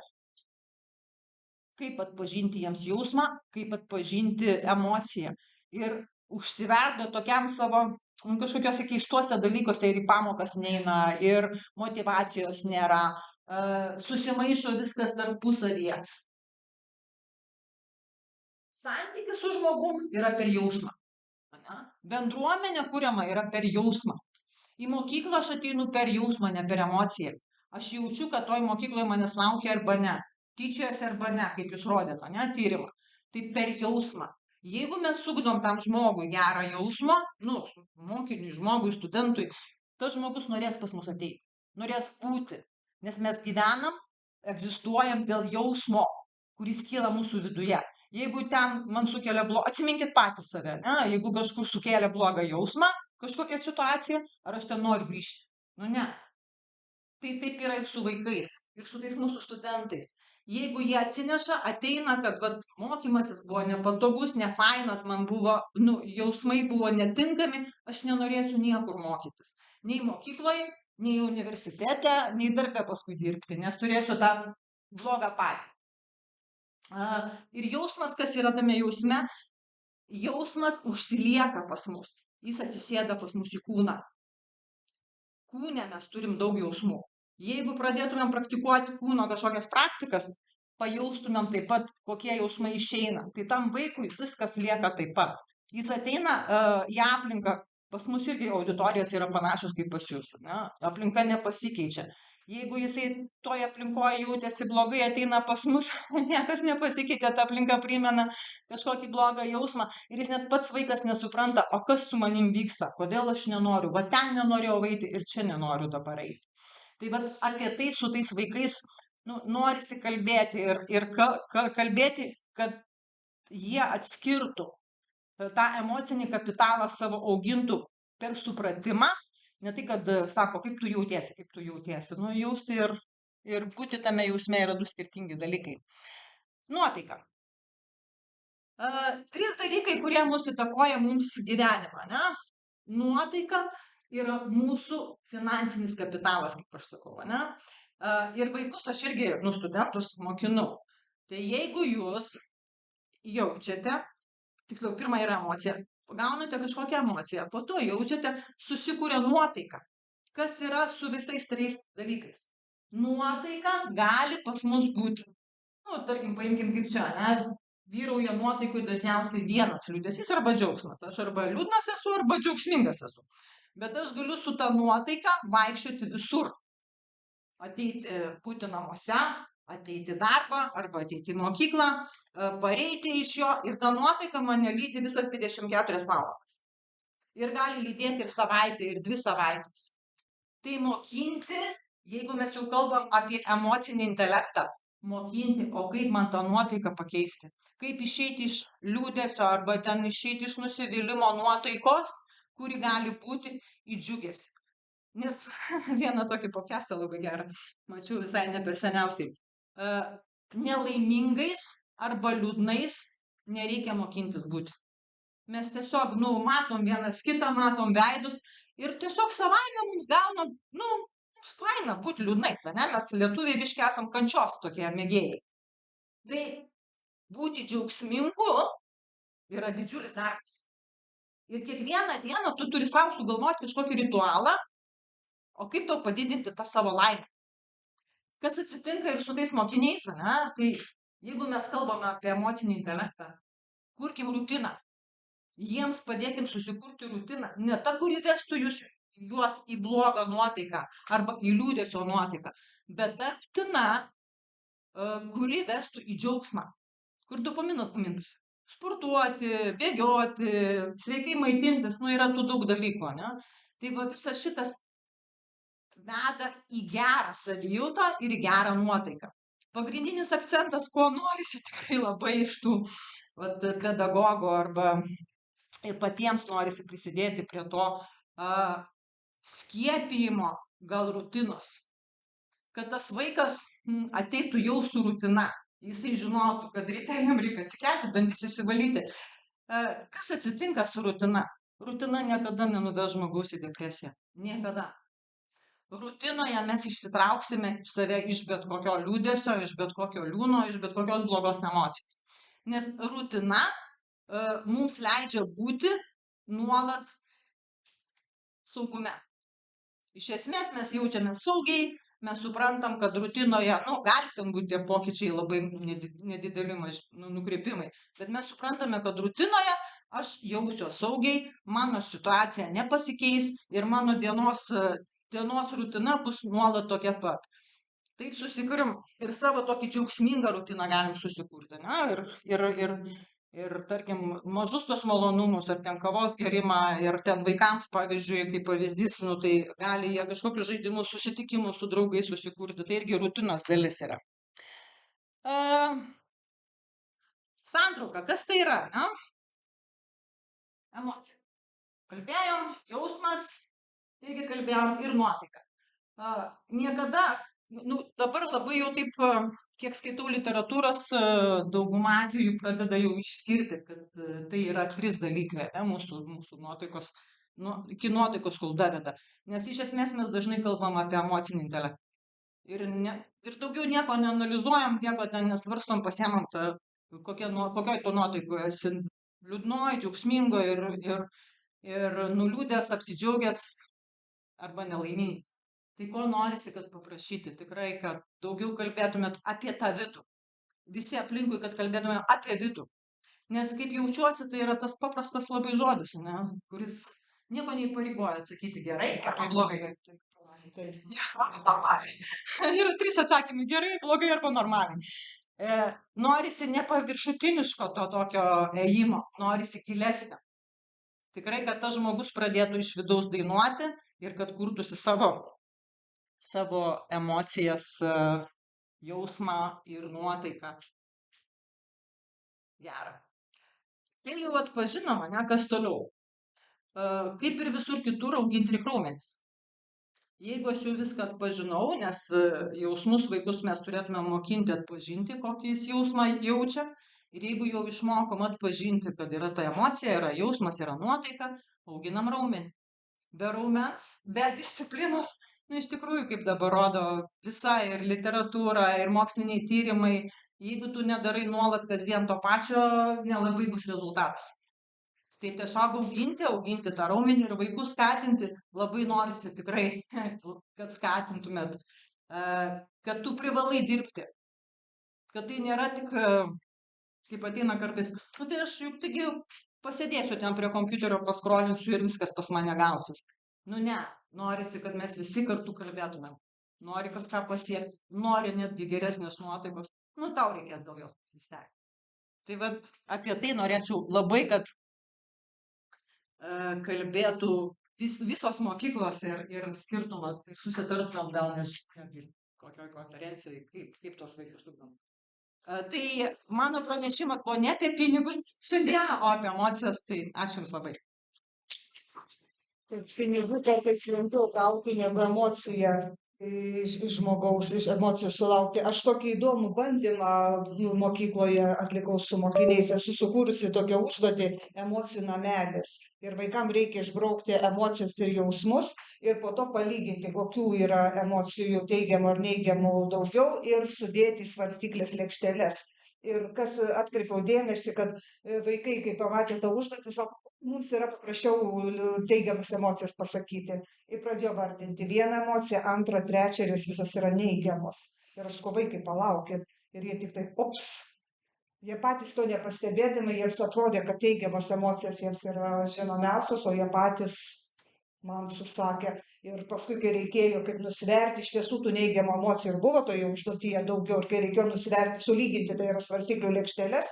Kaip atpažinti jiems jausmą, kaip atpažinti emociją. Ir užsiverda tokiam savo kažkokiuose keistuose dalykuose ir į pamokas neina, ir motyvacijos nėra, susimaišo viskas tarpusavyje. Santykis su žmogum yra per jausmą. Bendruomenė kuriama yra per jausmą. Į mokyklą aš ateinu per jausmą, ne per emociją. Aš jaučiu, kad toj mokykloje manęs laukia arba ne. Tyčiojasi arba ne, kaip jūs rodėte, ne, tyrimą. Tai per jausmą. Jeigu mes sugdom tam žmogui gerą jausmą, nu, mokiniui, žmogui, studentui, tas žmogus norės pas mus ateiti, norės būti, nes mes gyvenam, egzistuojam dėl jausmo, kuris kyla mūsų viduje. Jeigu ten man sukelia atsiminkit patys save, ne, jeigu kažkur sukėlė blogą jausmą, kažkokią situaciją, ar aš ten noriu grįžti? Nu ne. Tai taip yra ir su vaikais, ir su tais mūsų studentais. Jeigu jie atsineša, ateina, kad vat, mokymasis buvo nepatogus, nefainas, man buvo, jausmai buvo netinkami, aš nenorėsiu niekur mokytis. Nei mokykloje, nei universitete, nei darbe paskui dirbti, nes turėsiu tą blogą patį. Ir jausmas, kas yra tame jausme, jausmas užsilieka pas mus. Jis atsisėda pas mus į kūną. Kūne mes turim daug jausmų. Jeigu pradėtumėm praktikuoti kūno kažkokias praktikas, pajaustumėm taip pat, kokie jausmai išeina. Tai tam vaikui viskas lieka taip pat. Jis ateina į aplinką, pas mus irgi auditorijos yra panašios kaip pas jūs. Ne? Aplinka nepasikeičia. Jeigu jisai toje aplinkoje jautėsi blogai, ateina pas mus, niekas nepasikeitė, ta aplinka primena kažkokį blogą jausmą ir jis net pats vaikas nesupranta, o kas su manim vyksta, kodėl aš nenoriu, va ten nenorėjau eiti ir čia nenoriu dabar eiti. Tai va apie tai su tais vaikais norisi kalbėti ir kalbėti, kad jie atskirtų tą emocinį kapitalą savo augintų per supratimą. Ne tai, kad sako, kaip tu jautiesi. Jausti ir būti tame jausme yra du skirtingi dalykai. Nuotaika. 3 dalykai, kurie mūsų įtakoja mums gyvenimą. Ne? Nuotaika yra mūsų finansinis kapitalas, kaip aš sakau. Ne? Ir vaikus aš irgi, studentus mokinu. Tai jeigu jūs jaučiate, tiksliau, pirma yra emocija, gaunate kažkokią emociją, po to jaučiate, susikuria nuotaika. Kas yra su visais 3 dalykais? Nuotaika gali pas mus būti. Tarkim, paimkim kaip čia, ne? Vyrauja nuotaikui dažniausiai vienas liūdesys arba džiaugsmas. Aš arba liūdnas esu, arba džiaugsmingas esu. Bet aš galiu su ta nuotaika vaikščioti visur. Ateiti būti namuose, ateiti į darbą arba ateiti į mokyklą, pareiti iš jo ir ta nuotaika mane lydi visas 24 valandas. Ir gali lydėti ir savaitę, ir 2 savaitės. Tai mokinti, jeigu mes jau kalbam apie emocinį intelektą, mokinti, o kaip man tą nuotaiką pakeisti. Kaip išeiti iš liūdesio arba ten išeiti iš nusivylimo nuotaikos, kuri gali būti į džiugesį. Nes vieną tokį podcastą labai gerą mačiau visai ne per seniausiai. Nelaimingais arba liūdnais nereikia mokintis būti. Mes tiesiog, matom vienas kitą, matom veidus ir tiesiog savaime mums gauna, faina būti liūdnais, ne? Mes lietuviai biški esam kančios tokie mėgėjai. Tai būti džiaugsmingu yra didžiulis darbas. Ir kiekvieną dieną tu turi savo sugalvoti kažkokį ritualą, o kaip tau padidinti tą savo laimę. Kas atsitinka ir su tais mokiniais, ne? Tai jeigu mes kalbame apie emocinį intelektą, kurkim rutiną. Jiems padėkim susikurti rutiną. Ne ta, kuri vestų juos į blogą nuotaiką arba į liūdesio nuotaiką, bet ta rutina, kuri vestų į džiaugsmą. Kur dopaminas gamintųsi. Sportuoti, bėgioti, sveikai maitintis, yra tų daug dalykų, ne? Tai va visas šitas veda į gerą savijautą ir į gerą nuotaiką. Pagrindinis akcentas, ko norisi tikrai labai iš tų pedagogų arba ir patiems norisi prisidėti prie to skiepijimo gal rutinos. Kad tas vaikas ateitų jau su rutina. Jisai žinotų, kad ryte jam reikia atsikelti, dantis įsivalyti. Kas atsitinka su rutina? Rutina niekada nenuves žmogaus į depresiją. Niekada. Rutinoje mes išsitrauksime save iš bet kokio liūdesio, iš bet kokio liūno, iš bet kokios blogos emocijos. Nes rutina mums leidžia būti nuolat saugume. Iš esmės mes jaučiame saugiai, mes suprantam, kad rutinoje, gali ten būti tie pokyčiai labai nedideli nukreipimai, bet mes suprantame, kad rutinoje aš jausiuosi saugiai, mano situacija nepasikeis ir mano dienos rutina bus nuolat tokia pat. Taip susikūrim ir savo tokį džiaugsmingą rutiną galim susikurti. Ir tarkim, mažus tos malonumus, ar ten kavos gerimą, ir ten vaikams, pavyzdžiui, kaip pavyzdys, tai gali jie kažkokius žaidimus, susitikimus su draugais susikurti. Tai irgi rutinos dalis yra. Santrauka, kas tai yra? Emocija. Kalbėjom, jausmas, irgi kalbėjom ir nuotaika. Niekada, dabar labai jau taip, kiek skaitau literatūros, dauguma atvejų pradeda jau išskirti, kad tai yra 3 dalykai, ne, mūsų nuotaikos, iki nuotaikos kol daveda. Nes iš esmės mes dažnai kalbam apie emocinį intelektą. Ir daugiau nieko neanalizuojam, nieko ten nesvarstom, pasiemam kokioj tu nuotaikoj esi, liūdnoj, džiaugsmingoj ir nuliūdęs, apsidžiaugęs arba nelaimingas. Tai ko norisi, kad paprašyti tikrai, kad daugiau kalbėtumėt apie tą vidų. Visi aplinkui, kad kalbėtumėm apie vidų. Nes kaip jaučiuosi, tai yra tas paprastas labai žodis, ne, kuris nieko neįpareigoja atsakyti gerai arba blogai. Yra 3 atsakymai - gerai, blogai arba normaliai. Norisi ne paviršutiniško to tokio ėjimo, norisi gilesnio. Tikrai, kad tas žmogus pradėtų iš vidaus dainuoti ir kad kurtųsi savo emocijas, jausmą ir nuotaiką. Gera. Tai jau atpažinom, ne, kas toliau. Kaip ir visur kitur auginti reikia raumenis. Jeigu aš jau viską atpažinau, nes jausmus vaikus mes turėtume mokinti atpažinti, kokį jis jausmą jaučia. Ir jeigu jau išmokom atpažinti, kad yra ta emocija, yra jausmas, yra nuotaika, auginam raumenį. Be raumens, be disciplinos, iš tikrųjų, kaip dabar rodo visa ir literatūra, ir moksliniai tyrimai, jeigu tu nedarai nuolat kasdien to pačio, nelabai bus rezultatas. Tai tiesiog auginti tą raumenį ir vaikus skatinti, labai norisi tikrai, kad skatintumėt, kad tu privalai dirbti. Kad tai nėra tik, kaip ateina kartais, tai aš juk taigi pasėdėsiu ten prie kompiuterio, paskrolinsiu ir viskas pas mane gausis. Ne, norisi, kad mes visi kartu kalbėtumėm. Nori kažką pasiekti, nori netgi geresnės nuotaikos, tau reikės dėl jos pasistengti. Tai vat apie tai norėčiau labai, kad kalbėtų visos mokyklos ir skirtumas, ir susitartumėm gal kokioj konferencijoj, kaip tos vaikus ugdom. Tai mano pranešimas buvo ne apie pinigus šiandien, o apie emocijas, tai ačiū Jums labai. Pinigų kartais lengviau gauti negu emociją iš žmogaus, iš emocijų sulaukti. Aš tokį įdomų bandymą mokykloje atlikau su mokiniais. Esu sukūrusi tokią užduotį - emocijų namelis. Ir vaikams reikia išbraukti emocijas ir jausmus ir po to palyginti, kokių yra emocijų teigiamų ar neigiamų daugiau ir sudėti į svarstyklės lėkšteles. Ir kas atkreipiau dėmesį, kad vaikai, kai pamatė tą užduotį, sako, mums yra paprasčiau teigiamas emocijas pasakyti. Ir pradėjo vardinti vieną emociją, antrą, trečią ir jos visos yra neigiamos. Ir aš sakau, vaikai, palaukit. Ir jie tik tai, ops. Jie patys to nepastebėdami, jiems atrodė, kad teigiamos emocijos jiems yra žinomiausios, o jie patys man susakė. Ir paskui, kai reikėjo kaip nusverti, iš tiesų tų neigiamų emocijų ir buvo toje užduotyje daugiau, ir kai reikėjo nusverti, sulyginti, tai yra svarstyklių lėkšteles,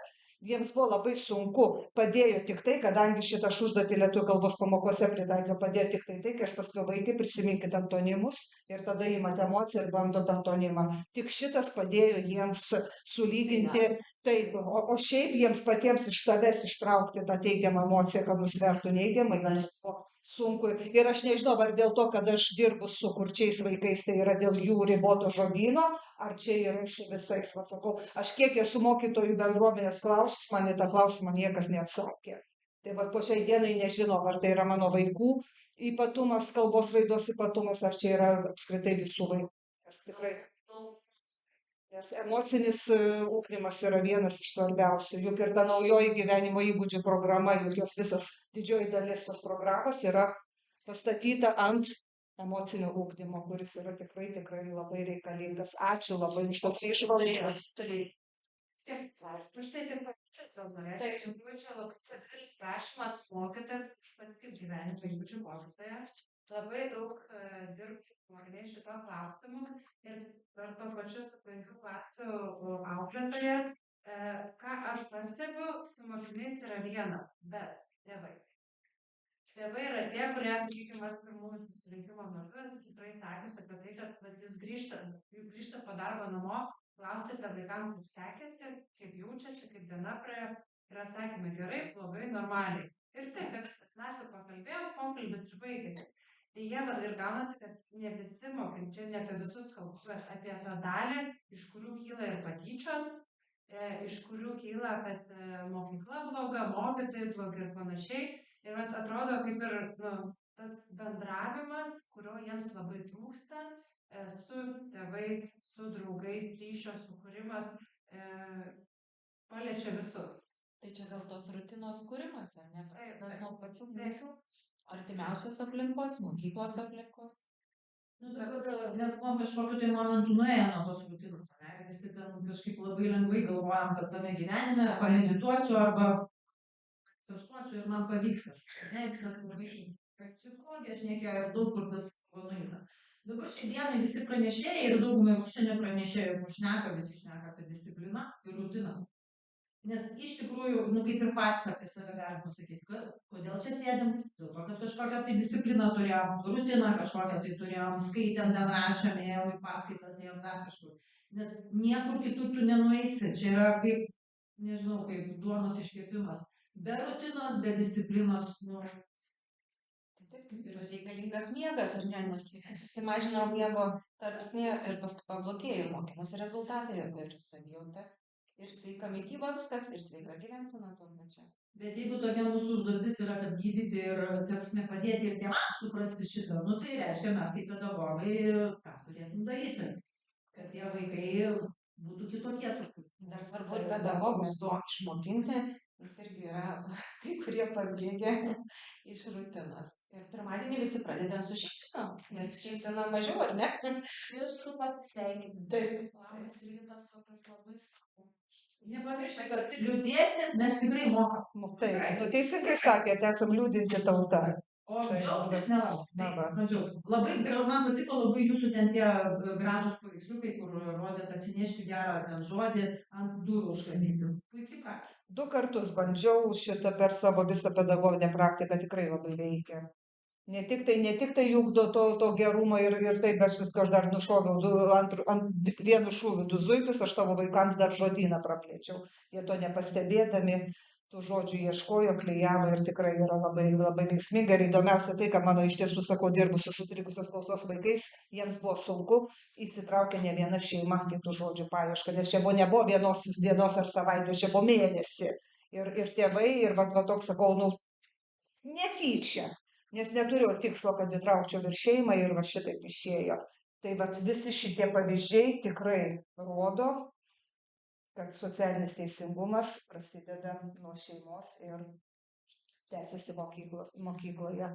jiems buvo labai sunku. Padėjo tik tai, kadangi šitą užduotį lietuvių kalbos pamokose pritaikiau, padėjo tik tai, kai aš paskui vaikai prisiminkit antonimus ir tada įmat emociją ir bandot antonimą. Tik šitas padėjo jiems sulyginti taip, o šiaip jiems patiems iš savęs ištraukti tą teigiamą emociją, kad nusvertų neigiamą, jiems buvo sunku. Ir aš nežinau, ar dėl to, kad aš dirbu su kurčiais vaikais, tai yra dėl jų riboto žodyno, ar čia yra su visais. Sakau, aš kiek esu mokytojų bendruomenės klausus, man į tą klausimą niekas neatsakė. Tai po šiai dienai nežinau, ar tai yra mano vaikų ypatumas, kalbos raidos ypatumas, ar čia yra apskritai visų vaikų. Tikrai. Nes emocinis ugdymas yra vienas iš svarbiausių. Juk ir ta naujoji gyvenimo įgūdžių programa, juk jos visas didžioji dalis tos programos yra pastatyta ant emocinio ugdymo, kuris yra tikrai labai reikalingas. Ačiū labai už tas išvalgas. Štai taip pat norėčiau, čia labai didelis prašymas mokytojams, pat kaip gyvenimo įgūdžių mokytoja, labai daug dirbti mokiniai šito klausimu ir per to pačiu su 5 klasių auklėtoja, ką aš pastebiu, su mokiniais yra viena, bet tėvai. Tėvai yra tie, kurie, sakykime, pirmųjų susirinkimo metu tikrai sakys apie tai, kad jūs grįžta po darbo namo, klausite vaikams, kaip sekėsi, kaip jaučiasi, kaip diena praėjo ir atsakymai gerai, blogai, normaliai. Ir taip, kad viskas, mes jau pakalbėjom, pokalbis ir baigėsi. Tai jie vat ir gaunasi, kad ne visi mokiniai, čia ne apie visus kalbu, bet apie tą dalį, iš kurių kyla ir patyčios, iš kurių kyla, kad mokykla bloga, mokytojai blogi ir panašiai. Ir vat atrodo kaip ir tas bendravimas, kurio jiems labai trūksta, su tėvais, su draugais, ryšio sukūrimas paliečia visus. Tai čia gal tos rutinos kūrimas, ar ne? Pradedant nuo pačių mūsų artimiausios aplinkos, mokyklos aplinkos. Nu, dabar, nes buvom kažkokiu tai momentu nuėję nuo tos rutinos, ne? Visi ten kažkaip labai lengvai galvojam, kad tame gyvenime pamedituosiu arba festuosiu ir man pavyks kažkas. Ne, viskas labai psichologija šnekėjo ir daug kur tas buvo nueita. Dabar šiai dienai visi pranešėjai ir daugumai užsienio pranešėjų, kur šneka, visi šneka apie discipliną ir rutiną. Nes iš tikrųjų, kaip ir patys apie save galim pasakyti, kodėl čia sėdim, dėl to, kad kažkokią tai discipliną turėjom, rutiną kažkokią tai turėjom, skaitėm, ten rašėm, ėjom į paskaitas, ėjom dar kažkur. Nes niekur kitur tu nenueisi, čia yra kaip, nežinau, kaip duonos iškepimas. Be rutinos, be disciplinos, Tai taip kaip yra reikalingas miegas, ar ne, nes susimažino miego tarpsnį ir paskui pablogėjo mokymosi rezultatai ir savijauta. Ir sveika mityba viskas, ir sveika gyvensena tuo pačiu. Bet jeigu tokia mūsų užduotis yra, kad gydyti ir padėti ir tėvams suprasti šitą, tai reiškia mes kaip pedagogai ką turėsim daryti, kad tie vaikai būtų kitokie truputį. Dar svarbu ir pedagogus to išmokinti, nes irgi yra kai kurie pabėgę iš rutinos. Ir pirmadienį visi pradedam su šypsena, nes šypsena mažiau, ar ne? Ir su pasisveikinimu. Taip. Labas rytas, o tas labai svarbu. Nepamiršti, kad liūdėti mes tikrai mokam. Taip, teisingai sakėte, esam liūdinti tauta. O džiaugtis nelaukti. Labai, man patiko labai jūsų ten tie gražūs paveiksliukai, kur rodėt atsinešti gerą ten žodį ant durų užkabinti. Puikiai praktika. 2 kartus bandžiau šitą per savo visą pedagoginę praktiką, tikrai labai veikia. Ne tik tai ugdo to gerumo ir taip, bet viską aš dar nušoviau ant vienu šūviu 2 zuikius, aš savo vaikams dar žodyną praplėčiau. Jie to nepastebėdami, tų žodžių ieškojo, klijavo ir tikrai yra labai, labai veiksminga. Ir įdomiausia tai, kad mano iš tiesų, sakau, dirbu su sutrikusios klausos vaikais, jiems buvo sunku, įsitraukė ne viena šeima kitų žodžių paiešką, nes čia nebuvo vienos dienos ar savaitės, čia buvo mėnesį. Ir tėvai, ir va toks, sakau, netyčia. Nes neturėjau tikslo, kad įtraukčiau ir šeimą ir va šitaip išėjo. Tai va visi šitie pavyzdžiai tikrai rodo, kad socialinis teisingumas prasideda nuo šeimos ir tęsiasi mokykloje.